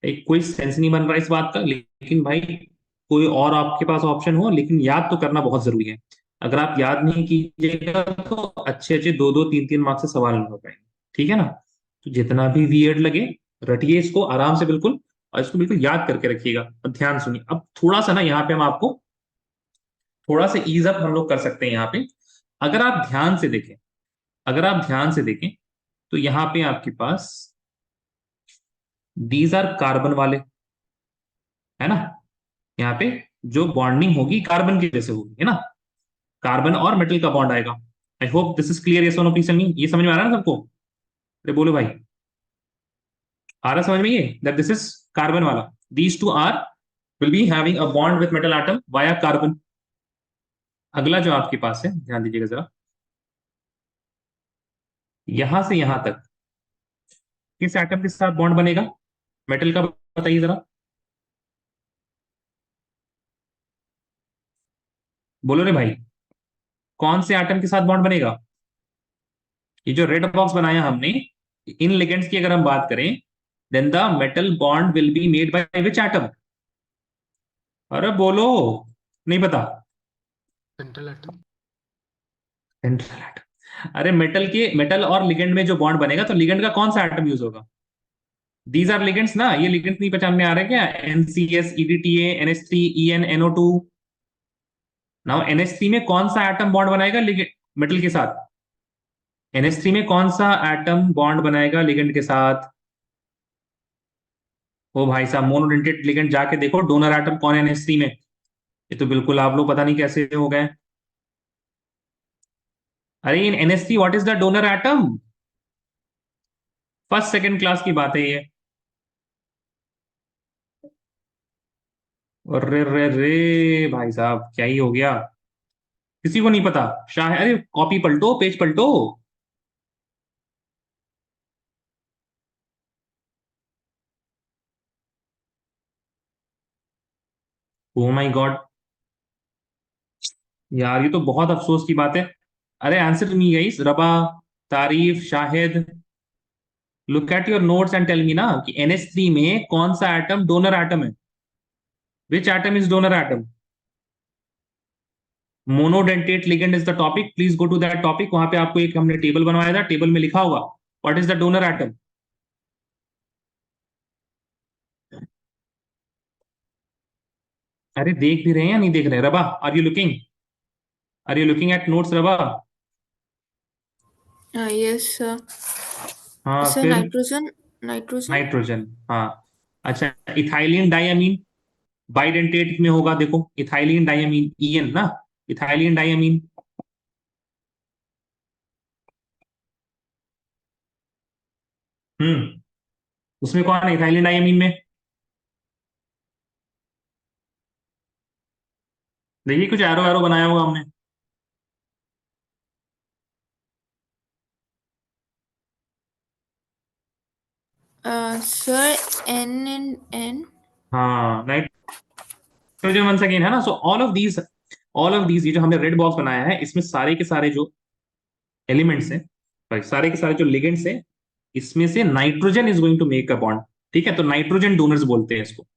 एक कोई सेंस नहीं बन रहा इस बात का, लेकिन भाई कोई और आपके पास ऑप्शन हो, लेकिन याद तो करना बहुत जरूरी है। अगर आप याद नहीं कीजिएगा तो अच्छे अच्छे 2-2 3-3 मार्क्स से सवाल नहीं हो पाएंगे, ठीक है ना। तो जितना भी वियर्ड लगे, रटिए इसको आराम से बिल्कुल, और इसको बिल्कुल याद करके रखिएगा। और ध्यान सुनिए, अब थोड़ा सा ना यहाँ पे हम आपको थोड़ा सा ईज अप हम लोग कर सकते हैं यहाँ पे। अगर आप ध्यान से देखें, अगर आप ध्यान से देखें, तो यहाँ पे आपके पास दीज आर कार्बन वाले, है ना। यहाँ पे जो बॉन्डिंग होगी कार्बन की वजह से होगी, है ना। कार्बन और मेटल का बॉन्ड आएगा। I hope this is clear, ये सोनो प्लीज टेल मी, ये समझ में आ रहा है ना सबको? अरे बोलो भाई, आ रहा है समझ में ये, दैट दिस इज कार्बन वाला, these two are will be having a bond with metal atom via carbon. अगला जो आपके पास है, ध्यान दीजिएगा जरा, यहां से यहां तक किस एटम के साथ बॉन्ड बनेगा मेटल का, बताइए जरा, बोलो रे भाई, कौन से एटम के साथ बॉन्ड बनेगा? ये जो रेड बॉक्स बनाया हमने, इन लिगेंड्स की अगर हम बात करें, then the metal bond will be made by which atom? अरे बोलो, नहीं पता? Central atom. Central atom. अरे मेटल के, मेटल और लिगेंड में जो बॉन्ड बनेगा, तो लिगेंड का कौन सा एटम यूज होगा? दीज आर लिगेंड्स ना, ये लिगेंड्स नहीं पहचान में आ रहे क्या? NCS, EDTA, NH3, EN, NO2। Now NH3 में कौन सा एटम बॉन्ड बनाएगा मेटल के साथ? NH3 में कौन सा एटम बॉन्ड बनाएगा लिगेंड के साथ? ओ भाई साहब, मोनोडेंटेट लिगेंड, जाके देखो डोनर एटम कौन है NH3 में। ये तो बिल्कुल आप लोग पता नहीं कैसे हो गए। अरे इन NH3 what is the donor atom? First second class की बात है ये। अरे रे रे भाई साहब, क्या ही हो गया, किसी को नहीं पता? शाह, अरे कॉपी पलटो, पेज पलटो। ओ माय गॉड, यार ये तो बहुत अफसोस की बात है। अरे answer me guys, Raba, Tarif, Shahid, look at your notes and tell me ना कि NH3 में कौन सा एटम डोनर एटम है? Which atom is donor atom? Monodentate ligand is the topic, please go to that topic. वहां पे आपको एक हमने टेबल बनवाया था, टेबल में लिखा होगा what is the donor atom. अरे देख भी रहे हैं या नहीं देख रहे हैं? Raba, are you looking, are you looking at notes Raba? Yes sir. हाँ सर फिर, नाइट्रोजन, नाइट्रोजन। नाइट्रोजन, हाँ। अच्छा, इथाइलिन डायमीन, बाइडेंटेट में होगा, देखो इथाइलिन डायमीन, EN ना, इथाइलिन डायमीन। उसमें कौन है इथाइलिन डायमीन में? देखिए कुछ एरो एरो बनाया हुआ हमने। Sir N and N। हाँ, नाइट्रोजन वंस अगेन, है ना। सो ऑल ऑफ दीज ये जो हमने रेड बॉक्स बनाया है, इसमें सारे के सारे जो एलिमेंट्स हैं, सॉरी सारे के सारे जो लिगेंड्स हैं, इसमें से nitrogen is going to make a bond, ठीक है। तो नाइट्रोजन डोनर्स बोलते हैं इसको।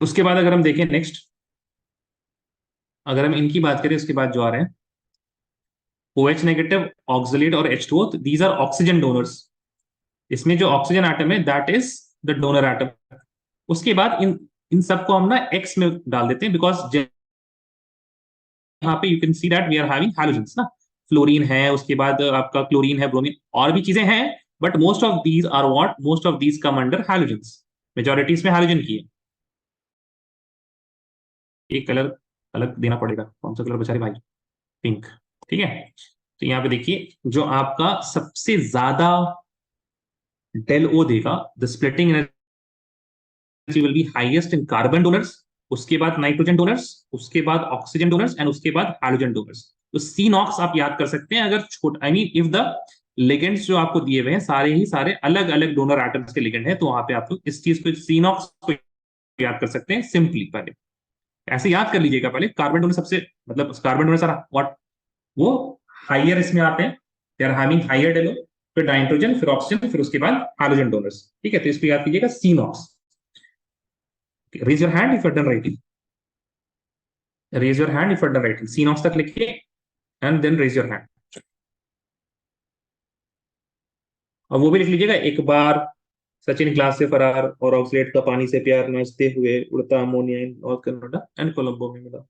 उसके बाद अगर हम देखें नेक्स्ट, अगर हम इनकी बात करें, उसके बाद जो आ रहे हैं OH नेगेटिव, ऑक्सलेट और H2O, these are oxygen donors. इसमें जो ऑक्सीजन एटम है that is the donor atom. उसके बाद इन इन सबको हम ना एक्स में डाल देते हैं, बिकॉज यहाँ पे you can see that we are having halogens ना। फ्लोरीन है, उसके बाद आपका क्लोरीन है, ब्रोमीन, और भी चीजें हैं, but most of these are what, most of these come under halogens. Majority इसमें हैलोजन की है। एक कलर अलग देना पड़ेगा, कौन सा कलर बेचारे भाई? पिंक, ठीक है। तो यहाँ पे देखिए, जो आपका सबसे ज्यादा डेल O देगा, the splitting energy will be highest in carbon donors, उसके बाद नाइट्रोजन डोनर्स, उसके बाद ऑक्सीजन डोनर्स एंड उसके बाद हाइड्रोजन डोनर्स। तो सी नॉक्स आप याद कर सकते हैं अगर छोटा, I mean if the ligands जो आपको दिए हुए हैं सारे ही सारे अलग अलग डोनर एटम्स के लिगेंड है, तो वहां पे आप लोग इस चीज को सी नॉक्स को याद कर सकते हैं सिंपली। पहले ऐसे याद कर लीजिएगा, पहले कार्बन डोनर सबसे, मतलब कार्बन डोनर सारा व्हाट, वो हाइयर इसमें आते हैं, दे आर हैविंग हाइयर डेलो, फिर नाइट्रोजन, फिर ऑक्सीजन, फिर उसके बाद हाइड्रोजन डोनर्स। ठीक है, तो इसको याद कीजिएगा सी नॉक्स। Raise your hand if you done writing, raise your hand if you done writing, सी नॉक्स तक लिखिए and then raise your hand. और वो भी लिख लीजिएगा, एक बार सचिन क्लास से फरार और ऑक्सलेट का पानी से प्यार, नाचते हुए उड़ता ammonia in north Canada and Colombo में मिला।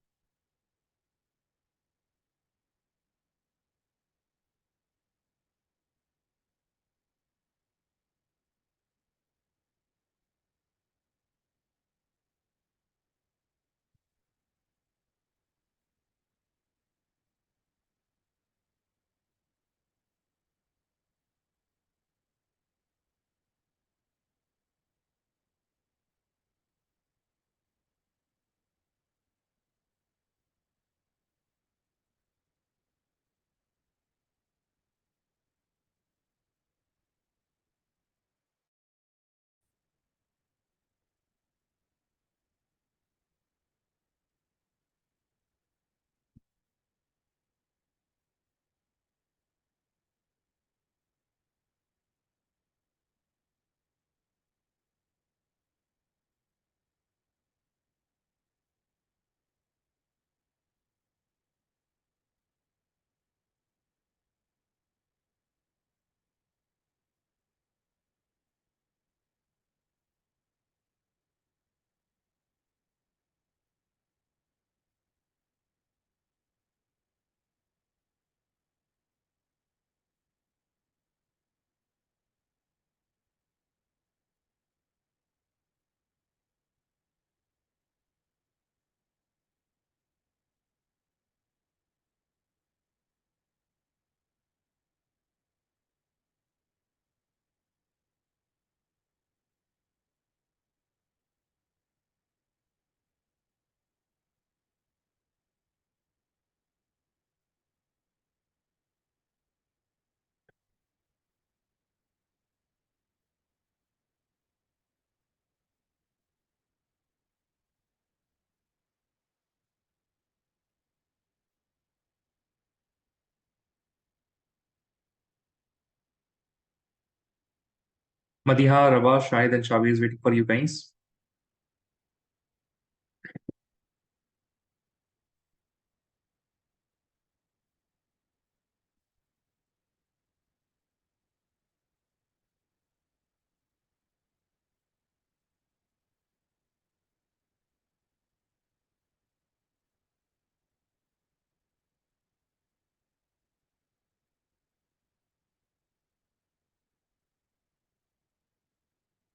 Madiha, Rabah, Shahid, and Shavi is waiting for you guys.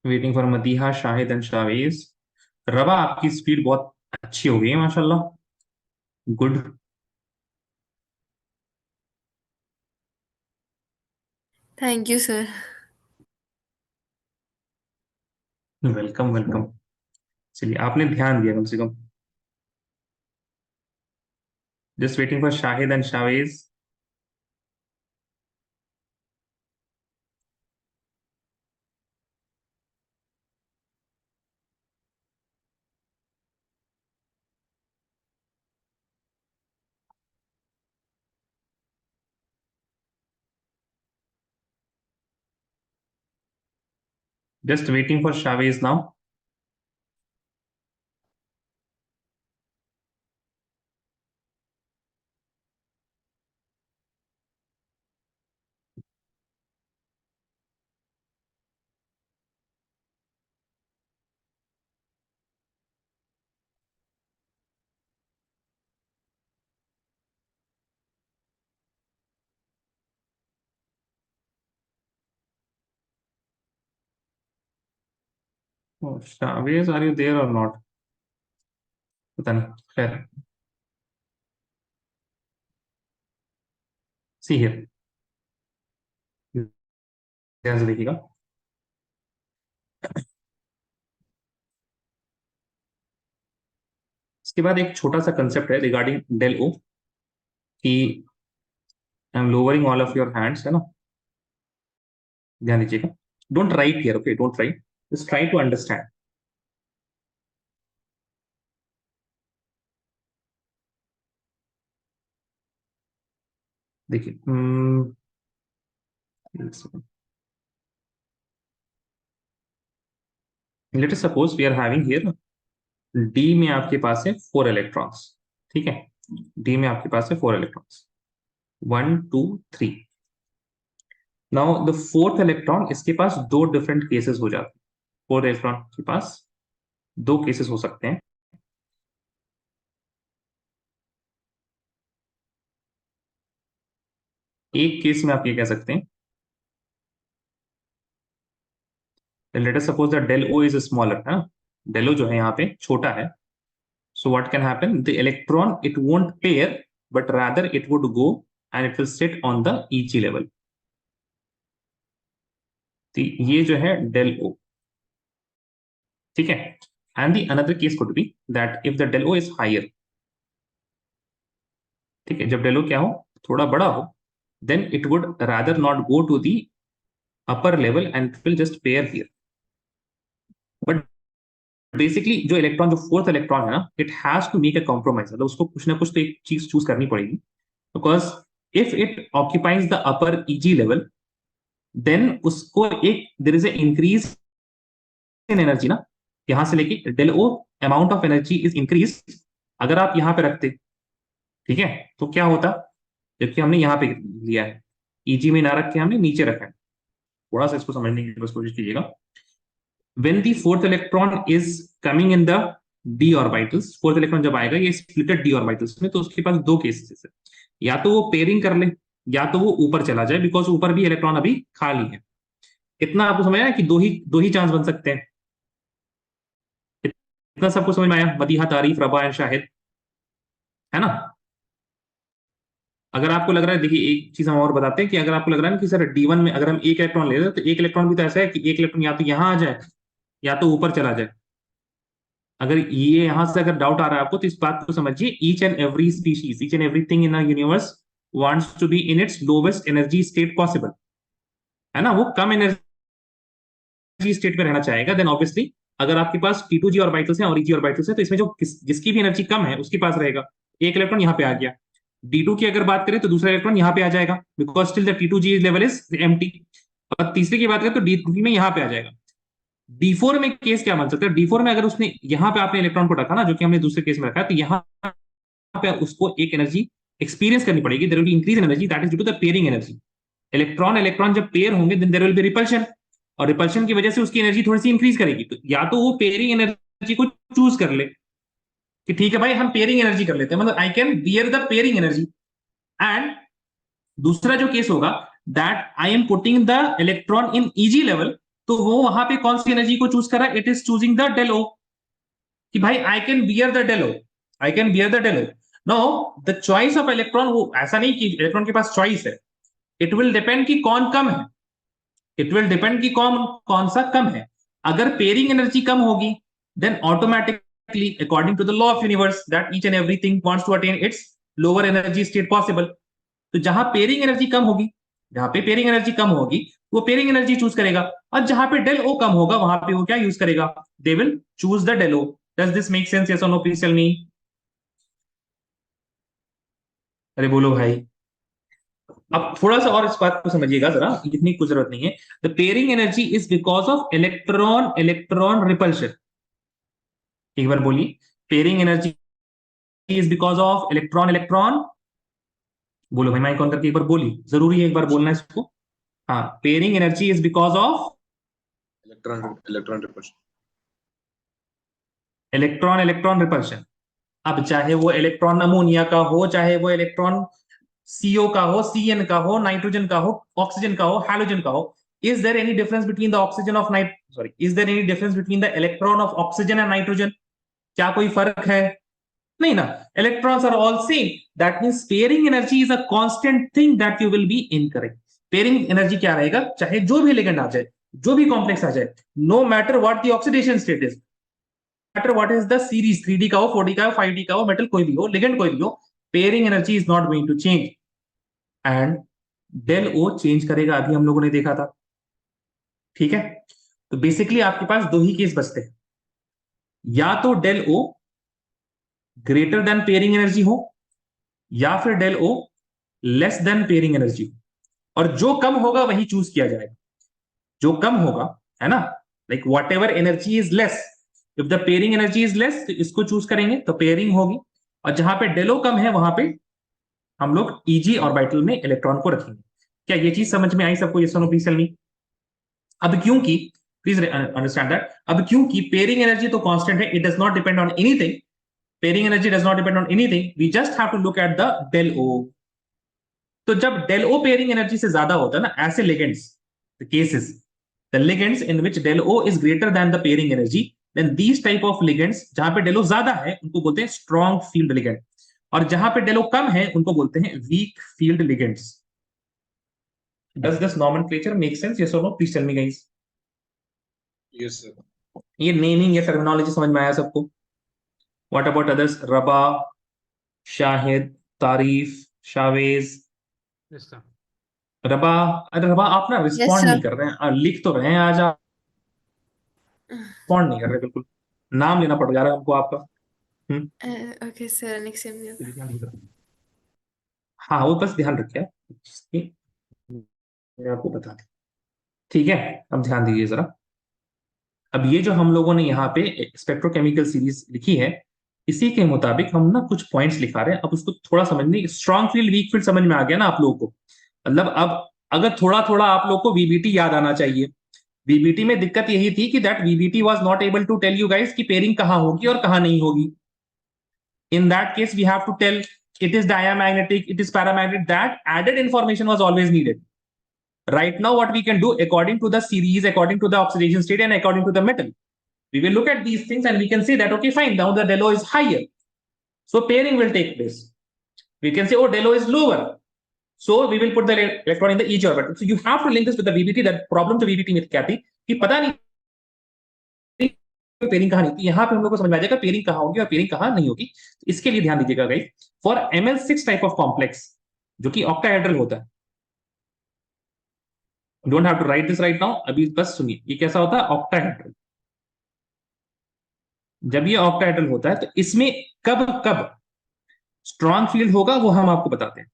Waiting for Madiha, Shahid, and Shaviz. रबा आपकी स्पीड बहुत अच्छी हो गई है माशाल्लाह, good. Thank you sir. Welcome welcome. चलिए, आपने ध्यान दिया कम से कम। Just waiting for Shahid and Shavez. Just waiting for Shavez now. Shavez, are you there or not, पता नहीं, खैर। सी हियर, ध्यान से देखिएगा। इसके बाद एक छोटा सा कंसेप्ट है रिगार्डिंग डेल ओ कि I am lowering all of your hands, है ना, ध्यान दीजिएगा. Don't write here, okay, don't write, just try to understand. देखिए, let us suppose we are having here D में आपके पास है 4 इलेक्ट्रॉन्स. ठीक है, डी में आपके पास है 4 electrons, 1 2 3. Now the fourth electron, इसके पास दो डिफरेंट केसेस हो जाते हैं. 4 इलेक्ट्रॉन के पास दो केसेस हो सकते हैं. एक केस में आप ये कह सकते हैं, let us suppose that del O is smaller, है, डेल ओ जो है यहाँ पे छोटा है. So what can happen? The electron, it won't pair, but rather it would go and it will sit on the Eg level. तो ये जो है del O, ठीक है. And the another case could be that if the del O is higher, ठीक है, जब del O क्या हो, थोड़ा बड़ा हो, then it would rather not go to the upper level and it will just pair here. But basically जो electron, जो फोर्थ इलेक्ट्रॉन है ना, it has to make a compromise, मतलब उसको कुछ ना कुछ तो एक चीज चूज करनी पड़ेगी. Because if it occupies the upper eg level, then उसको एक there is a increase in energy ना, यहां से लेके del o amount of energy is increase. अगर आप यहां पे रखते, ठीक है, तो क्या होता, जबकि हमने यहां पे लिया है, ईजी में ना रख के हमने नीचे रखा है. थोड़ा सा इसको समझने की बस कोशिश कीजिएगा. When the fourth electron is coming in the d orbitals, fourth electron जब आएगा ये स्प्लिटेड d orbitals में, तो उसके पास दो केसेस है. या तो वो पेयरिंग कर ले, या तो वो ऊपर चला जाए, बिकॉज ऊपर भी इलेक्ट्रॉन अभी खाली है. इतना आपको समझ आया कि दो ही चांस बन सकते हैं. इतना सबको समझ में आया? मदीहा, तारीफ, रबा एंड शाहिद, है ना. अगर आपको लग रहा है, देखिए एक चीज हम और बताते हैं कि अगर आपको लग रहा है कि सर D1 में अगर हम एक इलेक्ट्रॉन ले रहे हैं, तो एक इलेक्ट्रॉन भी तो ऐसा है कि एक इलेक्ट्रॉन या तो यहां आ जाए या तो ऊपर चला जाए. अगर ये यहां से अगर डाउट आ रहा है आपको, तो इस बात को समझिए, each and every species, each and everything in the universe wants to be in its lowest energy state possible, है ना. वो कम एनर्जी स्टेट में रहना चाहेगा. देन ऑब्वियसली अगर आपके पास T2G ऑर्बिटल्स हैं और EG ऑर्बिटल्स हैं, तो इसमें जो जिसकी भी एनर्जी कम है उसके पास रहेगा. एक इलेक्ट्रॉन यहाँ पे आ गया, D2 की अगर बात करें तो दूसरा इलेक्ट्रॉन यहाँ पे आ जाएगा, because still the T2G level is empty. और तीसरे की बात करें तो D3 में यहाँ पे आ जाएगा. D4 में केस क्या बन सकता है? D4 में अगर उसने यहाँ पे आपने इलेक्ट्रॉन को रखा ना, जो कि हमने दूसरे केस में रखा है, तो यहाँ पे उसको एक एनर्जी एक्सपीरियंस करनी पड़ेगी. There will be increase in energy, that is due to the pairing energy. Electron जब पेयर होंगे, then there will be repulsion, और रिपल्शन की वजह से उसकी एनर्जी थोड़ी सी इंक्रीज करेगी. तो या तो वो पेयरिंग एनर्जी को चूज कर ले कि ठीक है भाई, हम पेयरिंग एनर्जी कर लेते हैं, मतलब आई can bear the pairing energy. And दूसरा जो केस होगा, that I am putting the electron in easy level, तो वो वहां पे कौन सी एनर्जी को चूज कर रहा है? It is choosing the del o, कि भाई I can bear the del o, I can bear the del o. No, the choice of electron, वो ऐसा नहीं कि इलेक्ट्रॉन के पास चॉइस है. इट विल डिपेंड कि कौन कम है, इट विल डिपेंड कि कौन सा कम है. अगर पेयरिंग एनर्जी कम होगी, then automatically according to the law of universe, that each and everything wants to attain its lower energy state possible. तो जहां पेयरिंग एनर्जी कम होगी, जहां पे पेयरिंग एनर्जी कम होगी, वो पेयरिंग एनर्जी चूज करेगा. और जहां पे डेल ओ कम होगा, वहां पे वो क्या यूज करेगा? They will choose the del o. Does this make sense? Yes और नो? Please tell me. अरे बोलो भाई. अब थोड़ा सा और इस बात को समझिएगा जरा, इतनी कुछ जरूरत नहीं है. The pairing energy is because of electron electron repulsion. एक बार बोलिए, pairing energy is because of electron electron. बोलो भाई, माइक ऑन करके एक बार बोलिए, जरूरी है एक बार बोलना इसको. हाँ, pairing energy is because of electron repulsion. Electron electron repulsion. अब चाहे वो इलेक्ट्रॉन अमोनिया का हो, चाहे वो इलेक्ट्रॉन CO का हो, CN का हो, नाइट्रोजन का हो, ऑक्सीजन का हो, हैलोजन का हो, is there any difference between the oxygen of is there any difference between the electron of oxygen and nitrogen? क्या कोई फर्क है? नहीं ना. Electrons are all same. That means pairing energy is a constant thing that you will be incurring. Pairing energy क्या रहेगा? चाहे जो भी लिगेंड आ जाए, जो भी कॉम्प्लेक्स आ जाए, no matter what the oxidation state is, matter what is the series, 3D का हो, 4D का हो, 5D का हो, मेटल कोई भी हो, लिगेंड कोई भी हो, pairing energy is not going to change and del O change करेगा, अभी हम लोगों ने देखा था। ठीक है, तो बेसिकली आपके पास दो ही केस बचते हैं, या तो del O greater than pairing energy हो, या फिर del O less than pairing energy हो, और जो कम होगा वही चूज किया जाएगा, जो कम होगा, है ना, like what ever energy is less, if the pairing energy is less तो इसको चूज करेंगे तो पेयरिंग होगी, और जहां पे डेलो कम है वहां पे हम लोग ईजी ऑर्बिटल में इलेक्ट्रॉन को रखेंगे। क्या ये चीज समझ में आई सबको? ये सुनो प्लीज टेल मी। अब क्योंकि प्लीज अंडरस्टैंड दैट, अब क्योंकि पेयरिंग एनर्जी तो कांस्टेंट है, it does not depend on anything, pairing energy does not depend on anything, we just have to look at the del O. तो जब डेल ओ pairing energy से ज्यादा होता है ना, ऐसे ligands, the cases, the ligands in which del O is greater than the pairing energy, then these type of ligands, जहां पे डेलो ज्यादा है उनको बोलते हैं स्ट्रॉन्ग फील्ड लिगेंड, और जहां पे डेलो कम है उनको बोलते हैं weak field ligands. Does this nomenclature make sense? Yes और no? Please tell me guys. Yes, sir. ये नेमिंग या टर्मिनोलॉजी समझ में आया सबको? What about others? Raba, Shahid, तारीफ, शावेज, यस सर। रबा। अरे रबा आप ना यस रिस्पॉन्ड नहीं सर। कर रहे हैं, लिख तो रहे हैं, आज आप रिस्पॉन्ड नहीं कर रहे बिल्कुल, नाम लेना पड़ जा रहा है हमको आपका। Okay sir, next time. हाँ वो बस ध्यान रखिए कि मैं आपको बता दूं। ठीक है, अब ध्यान दीजिए जरा। अब ये जो हम लोगों ने यहाँ पे स्पेक्ट्रोकेमिकल सीरीज लिखी है, इसी के मुताबिक हम ना कुछ पॉइंट्स लिखा रहे हैं। अब उसको थोड़ा समझने, स्ट्रॉन्ग फील्ड वीक फील्ड समझ में आ गया ना आप लोगों को? मतलब अब अगर थोड़ा थोड़ा आप लोग को वीबीटी याद आना चाहिए। वीबीटी में दिक्कत यही थी कि that VBT was not able to tell you guys कि पेयरिंग कहाँ होगी और कहाँ नहीं होगी। In that case we have to tell it is diamagnetic, it is paramagnetic, that added information was always needed. Right now what we can do, according to the series, according to the oxidation state, and according to the metal, we will look at these things and we can say that okay fine, now the delo is higher, so pairing will take place. We can say oh delo is lower, so we will put the electron in the each orbit. So you have to link this with the VBT. That problem to VBT में क्या थी कि पता नहीं pairing कहाँ नहीं थी, यहाँ पे हम लोग को समझ में आ जाएगा पेयरिंग कहाँ होगी और पेयरिंग कहाँ नहीं होगी। तो इसके लिए ध्यान दीजिएगा guys, for Ml6 type of complex जो कि ऑक्टाहेड्रल होता है, don't have to write this right now, अभी बस सुनिए, ये कैसा होता है ऑक्टाहेड्रल। जब ये ऑक्टाहेड्रल होता है तो इसमें कब कब स्ट्रॉन्ग फील्ड होगा वो हम आपको बताते हैं।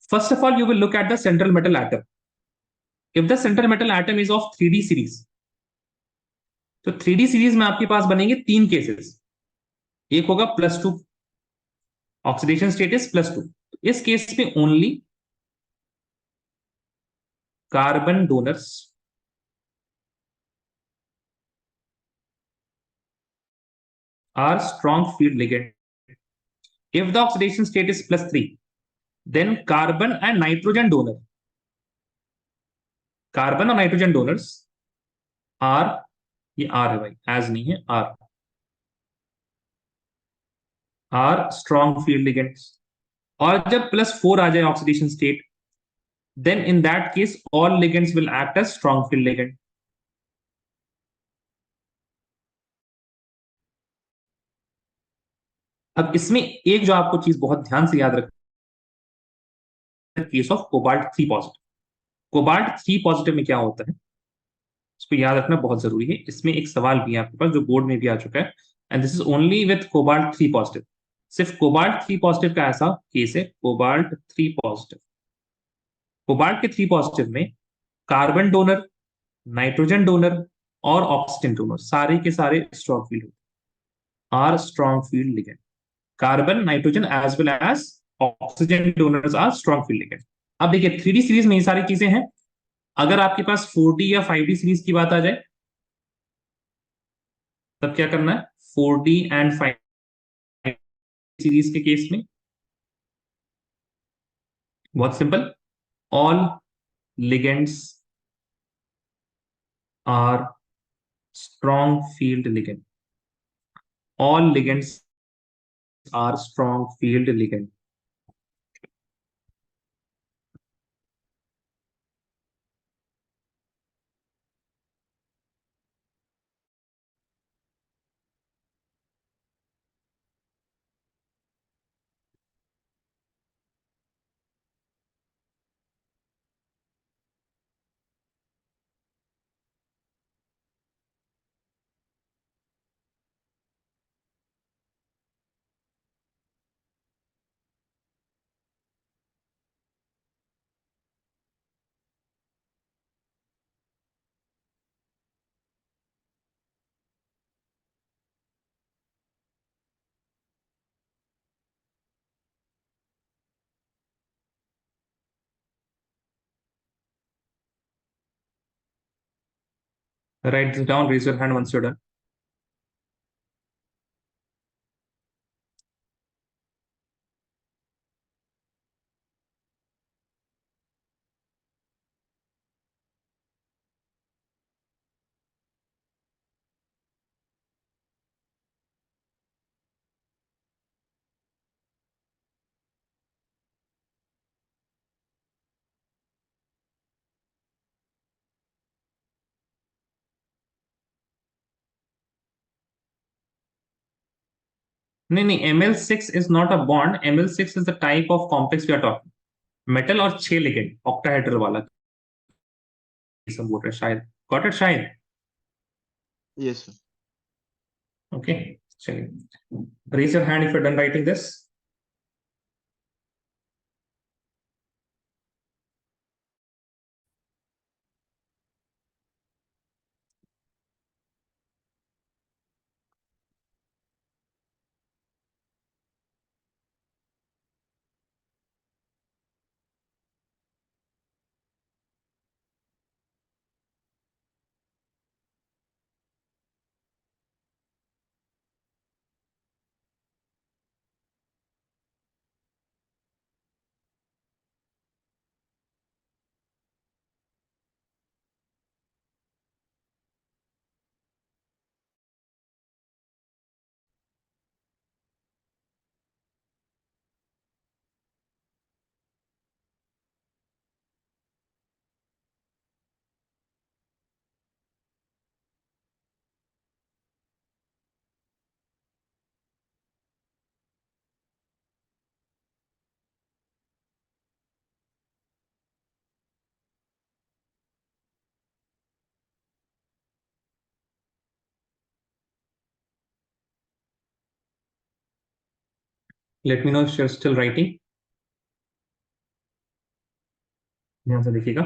First of all you will look at the central metal atom. If the central metal atom is of 3D series, तो 3D सीरीज में आपके पास बनेंगे तीन केसेस। एक होगा +2, ऑक्सीडेशन स्टेटस +2, इस केस में only carbon donors are strong field ligand. If the oxidation state is +3, then carbon and nitrogen donor, carbon और नाइट्रोजन डोनर्स आर, ये आर है भाई, एज नहीं है, आर स्ट्रॉन्ग फील्ड लिगेंड्स। और जब +4 आ जाए oxidation state, then in that case all ligands will act as strong field ligand. अब इसमें एक जो आपको चीज बहुत ध्यान से याद रखना, case of cobalt 3 positive. Cobalt 3 positive में क्या होता है इसको याद रखना बहुत जरूरी है। इसमें एक सवाल भी है आपके पास जो बोर्ड में भी आ चुका है, and this is only with cobalt 3 positive. सिर्फ कोबाल्ट 3 पॉजिटिव का ऐसा केस है, कोबाल्ट 3 पॉजिटिव। कोबाल्ट के 3 पॉजिटिव में कार्बन डोनर, नाइट्रोजन डोनर और ऑक्सीजन डोनर सारे के सारे strong field are strong field ligand. Carbon, nitrogen as well as oxygen donors are strong field ligand. अब देखिए 3D सीरीज में ये सारी चीजें हैं। अगर आपके पास 4D या 5D सीरीज की बात आ जाए तब क्या करना है? 4D एंड 5D सीरीज के केस में बहुत simple, all ligands are strong field ligand, all ligands are strong field ligand. Write this down. Raise your hand once you're done. नहीं, Ml6 is not a bond. Ml6 is the type of complex we are talking. Metal और 6 ligand octahedral वाला सब बोल रहे हैं शायद. Got it शायद? Yes, sir. Okay, चलिए. Raise your hand if you done writing this. Let me know if you are still writing. ध्यान से देखिएगा.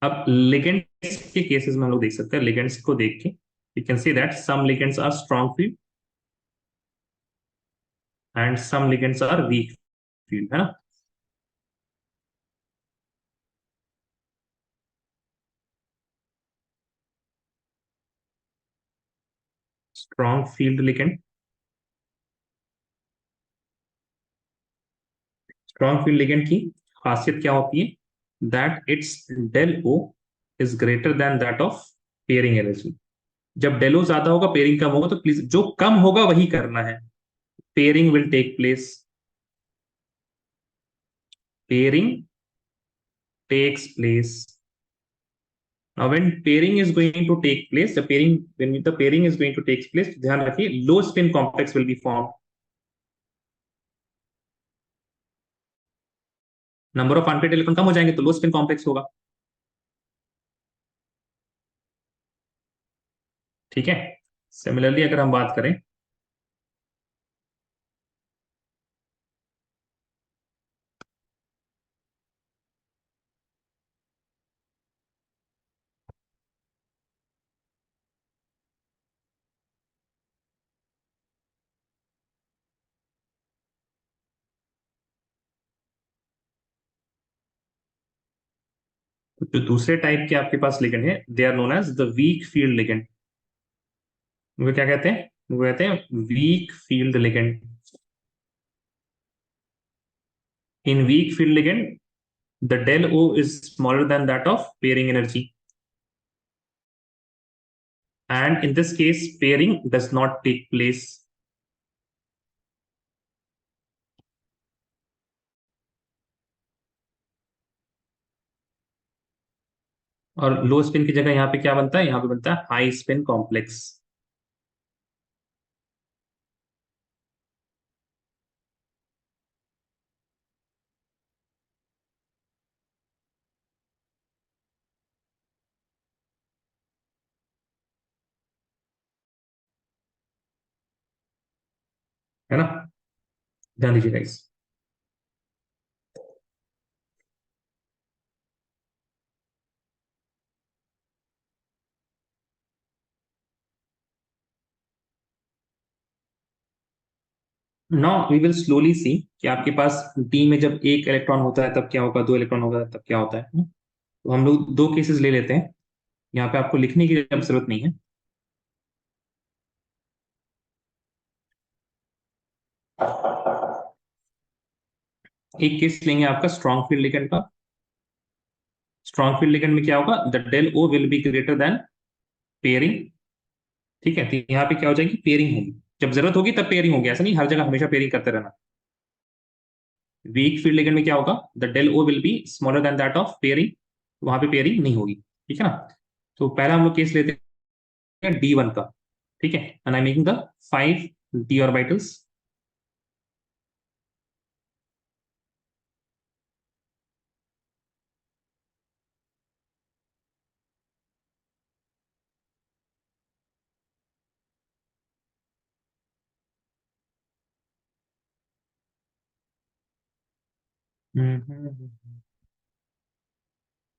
अब लिगेंड्स के केसेस में हम लोग देख सकते हैं. लिगेंड्स को देख के you can see that some ligands are strong field and some ligands are weak field, है ना. Strong field ligand, strong field ligand की खासियत क्या होती है? That it's del O is greater than that of pairing energy. जब del O ज्यादा होगा, पेयरिंग कम होगा, तो प्लीज जो कम होगा वही करना है. Pairing will take place. Pairing takes place. Now, when pairing is going to take place, when the pairing is going to take place, ध्यान रखिए, low spin complex will be formed. Number of unpaired electron कम हो जाएंगे तो लो spin complex होगा. ठीक है. Similarly अगर हम बात करें तो जो दूसरे टाइप के आपके पास लिगेंड है, they are known as the weak field ligand. वो क्या कहते हैं? वो कहते हैं weak field ligand. In weak field ligand the del O is smaller than that of pairing energy, and in this case pairing does not take place. और लो spin की जगह यहाँ पे क्या बनता है? यहाँ पे बनता है हाई स्पिन कॉम्प्लेक्स. है ना. ध्यान दीजिएगा इस. नाउ वी विल स्लोली सी कि आपके पास डी में जब एक इलेक्ट्रॉन होता है तब क्या होगा, दो इलेक्ट्रॉन होगा तब क्या होता है. तो हम लोग दो केसेस ले लेते हैं. यहाँ पे आपको लिखने की अब जरूरत नहीं है। एक केस लेंगे आपका स्ट्रॉन्ग फील्ड लिगेंड का। स्ट्रॉन्ग फील्ड लिगेंड में क्या होगा, the del O will be greater than pairing. ठीक है, तो यहाँ पे क्या हो जाएगी, पेयरिंग होगी। जब जरूरत होगी तब पेयरिंग होगी, ऐसा नहीं हर जगह हमेशा पेयरिंग करते रहना। वीक फील्ड लिगेंड में क्या होगा, the del O will be smaller than that of pairing, वहां पे पेयरिंग नहीं होगी। ठीक है ना। तो पहला हम लोग केस लेते हैं D1 का। ठीक है, and I making the 5 d orbitals.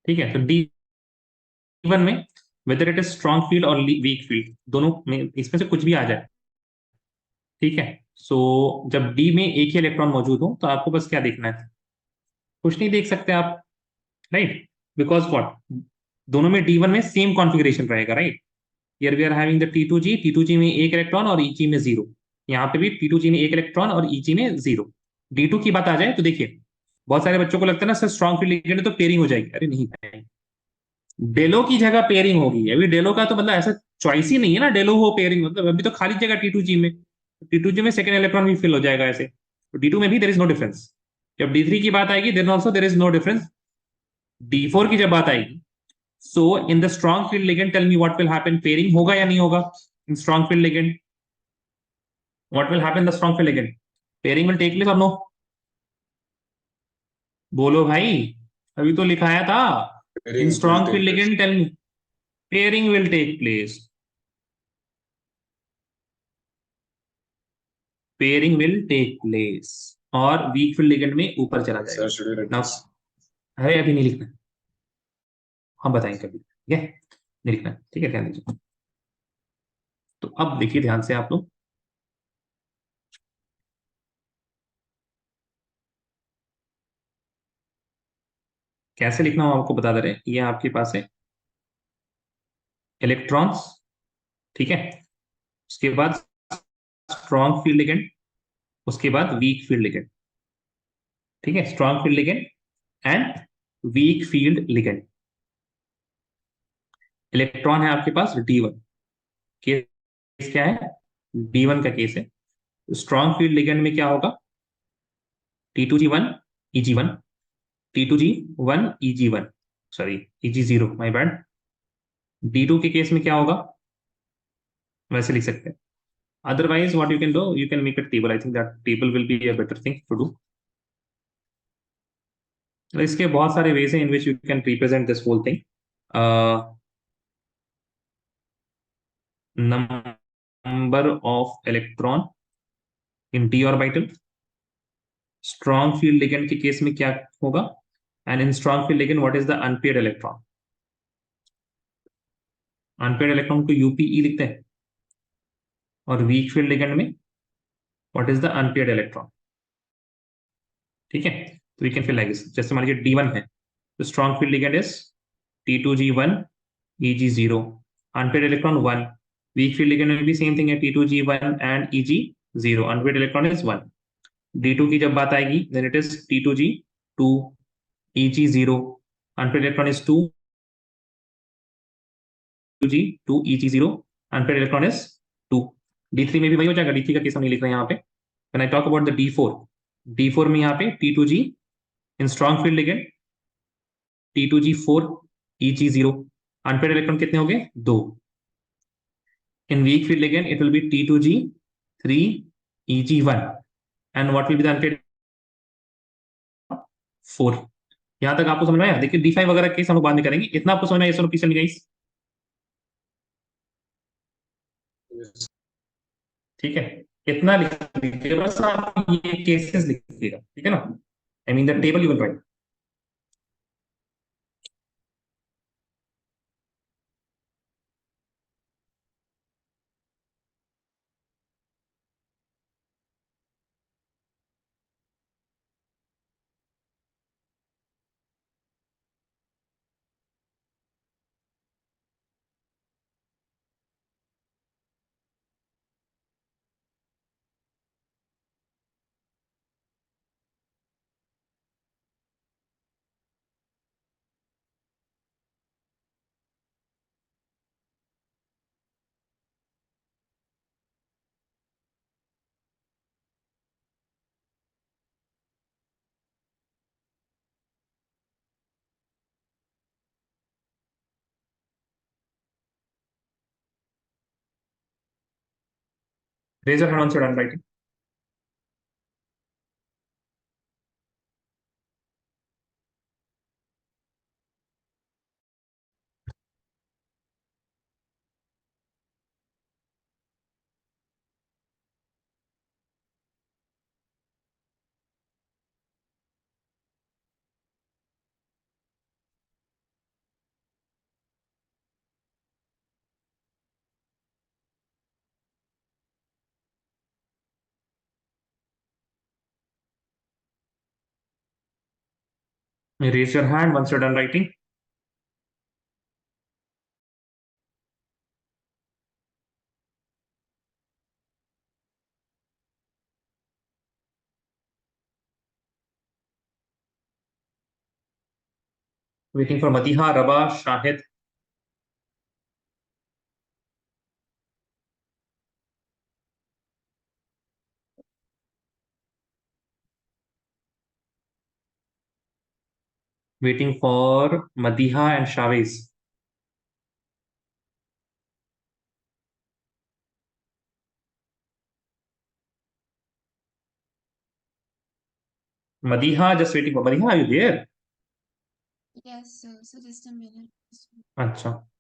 ठीक है, तो D1 में whether it is strong field और वीक फील्ड, दोनों में इसमें से कुछ भी आ जाए। ठीक है, सो जब डी में एक ही इलेक्ट्रॉन मौजूद हो तो आपको बस क्या देखना है, कुछ नहीं देख सकते आप, राइट। बिकॉज व्हाट, दोनों में D1 में सेम कॉन्फ़िगरेशन रहेगा, right. Here we are having the T2G में एक इलेक्ट्रॉन और EG में जीरो। यहाँ पे भी T2G में एक इलेक्ट्रॉन और EG में जीरो। D2 की बात आ जाए तो देखिए, बहुत सारे बच्चों को लगता है ना सर स्ट्रॉन्ग फील्ड लिगेंड है तो पेयरिंग हो जाएगी। अरे नहीं भाई, डेलो की जगह पेयरिंग होगी। अभी डेलो का तो मतलब ऐसा चॉइस ही नहीं है ना, डेलो हो पेयरिंग, मतलब अभी तो खाली जगह T2G में, T2G में सेकंड इलेक्ट्रॉन भी फिल हो जाएगा ऐसे। तो D2 में भी देर इज नो डिफरेंस। जब D3 की बात आएगी then also there is no difference. D4 की जब बात आएगी, so in the strong field ligand tell me what will happen, pairing होगा या नहीं होगा in strong field ligand, what will happen the strong field ligand, pairing will take place or no? बोलो भाई, अभी तो लिखाया था in Pairing will strong take field place. Ligand tell me, pairing will take place, pairing will take place, और week field ligand में ऊपर चला Sir, जाएगा। should we write now this? है अभी नहीं लिखना, हम बताएंगे कभी, ठीक है, नहीं लिखना, ठीक है, ध्यान दीजिए। तो अब देखिए ध्यान से आप लोग, कैसे लिखना हो आपको बता दे रहे हैं। ये आपके पास है इलेक्ट्रॉन्स, ठीक है, उसके बाद स्ट्रॉन्ग फील्ड लिगेंड, उसके बाद वीक फील्ड लिगेंड। ठीक है, strong field ligand and week field ligand. Electron है आपके पास D1, केस क्या है, D1 का केस है। स्ट्रॉन्ग फील्ड लिगेंड में क्या होगा, T2G1 EG1, T2G1 EG1, sorry EG0, my bad. D2 के केस में क्या होगा, वैसे लिख सकते हैं। Otherwise, what you can do, you can make a table. I think that table will be a better thing to do. तो इसके बहुत सारे ways हैं in which you can represent this whole thing. Number of electron in d orbital. Strong field ligand के case में क्या होगा, and in strong field ligand what is the unpaired electron? Unpaired electron को UPE लिखते हैं, और weak field ligand में what is the unpaired electron? ठीक है, तो we can feel like this. जैसे मान लीजिए D1 है, तो strong field ligand is T2G1 EG0, unpaired electron 1, weak field ligand में भी सेम थिंग है, T2G1 and EG0, unpaired electron is 1। D2 की जब बात आएगी then it is T2G2 EG0, unpaired electron is 2, T2G2 EG0, unpaired electron is 2। D3 में भी वही हो जाएगा, D3 का केस हम नहीं लिख रहे हैं यहाँ पे। When I talk about the D4, D4 में यहाँ पे T2G in strong field ligand, T2G4 EG0, unpaired electron कितने हो गए, 2। In weak field ligand it will be T2G3 EG1, and what will be the unpaired 4। यहां तक आपको समझ में आया? देखिए D5 वगैरह केस हम लोग बाद में करेंगे, इतना आपको समझ में आया, प्लीज गाइस, Yes. ठीक है, इतना लिख लीजिए बस आप, ये केसेस लिख लीजिएगा, ठीक है ना, I mean the table you will write. Raise your hand once you're done writing. Raise your hand once you're done writing. Waiting for Madiha, Rabah, Shahid. Waiting for Madiha and Shaviz. Madiha, just waiting for Madiha. Are you there? Yes, sir. So just a minute. अच्छा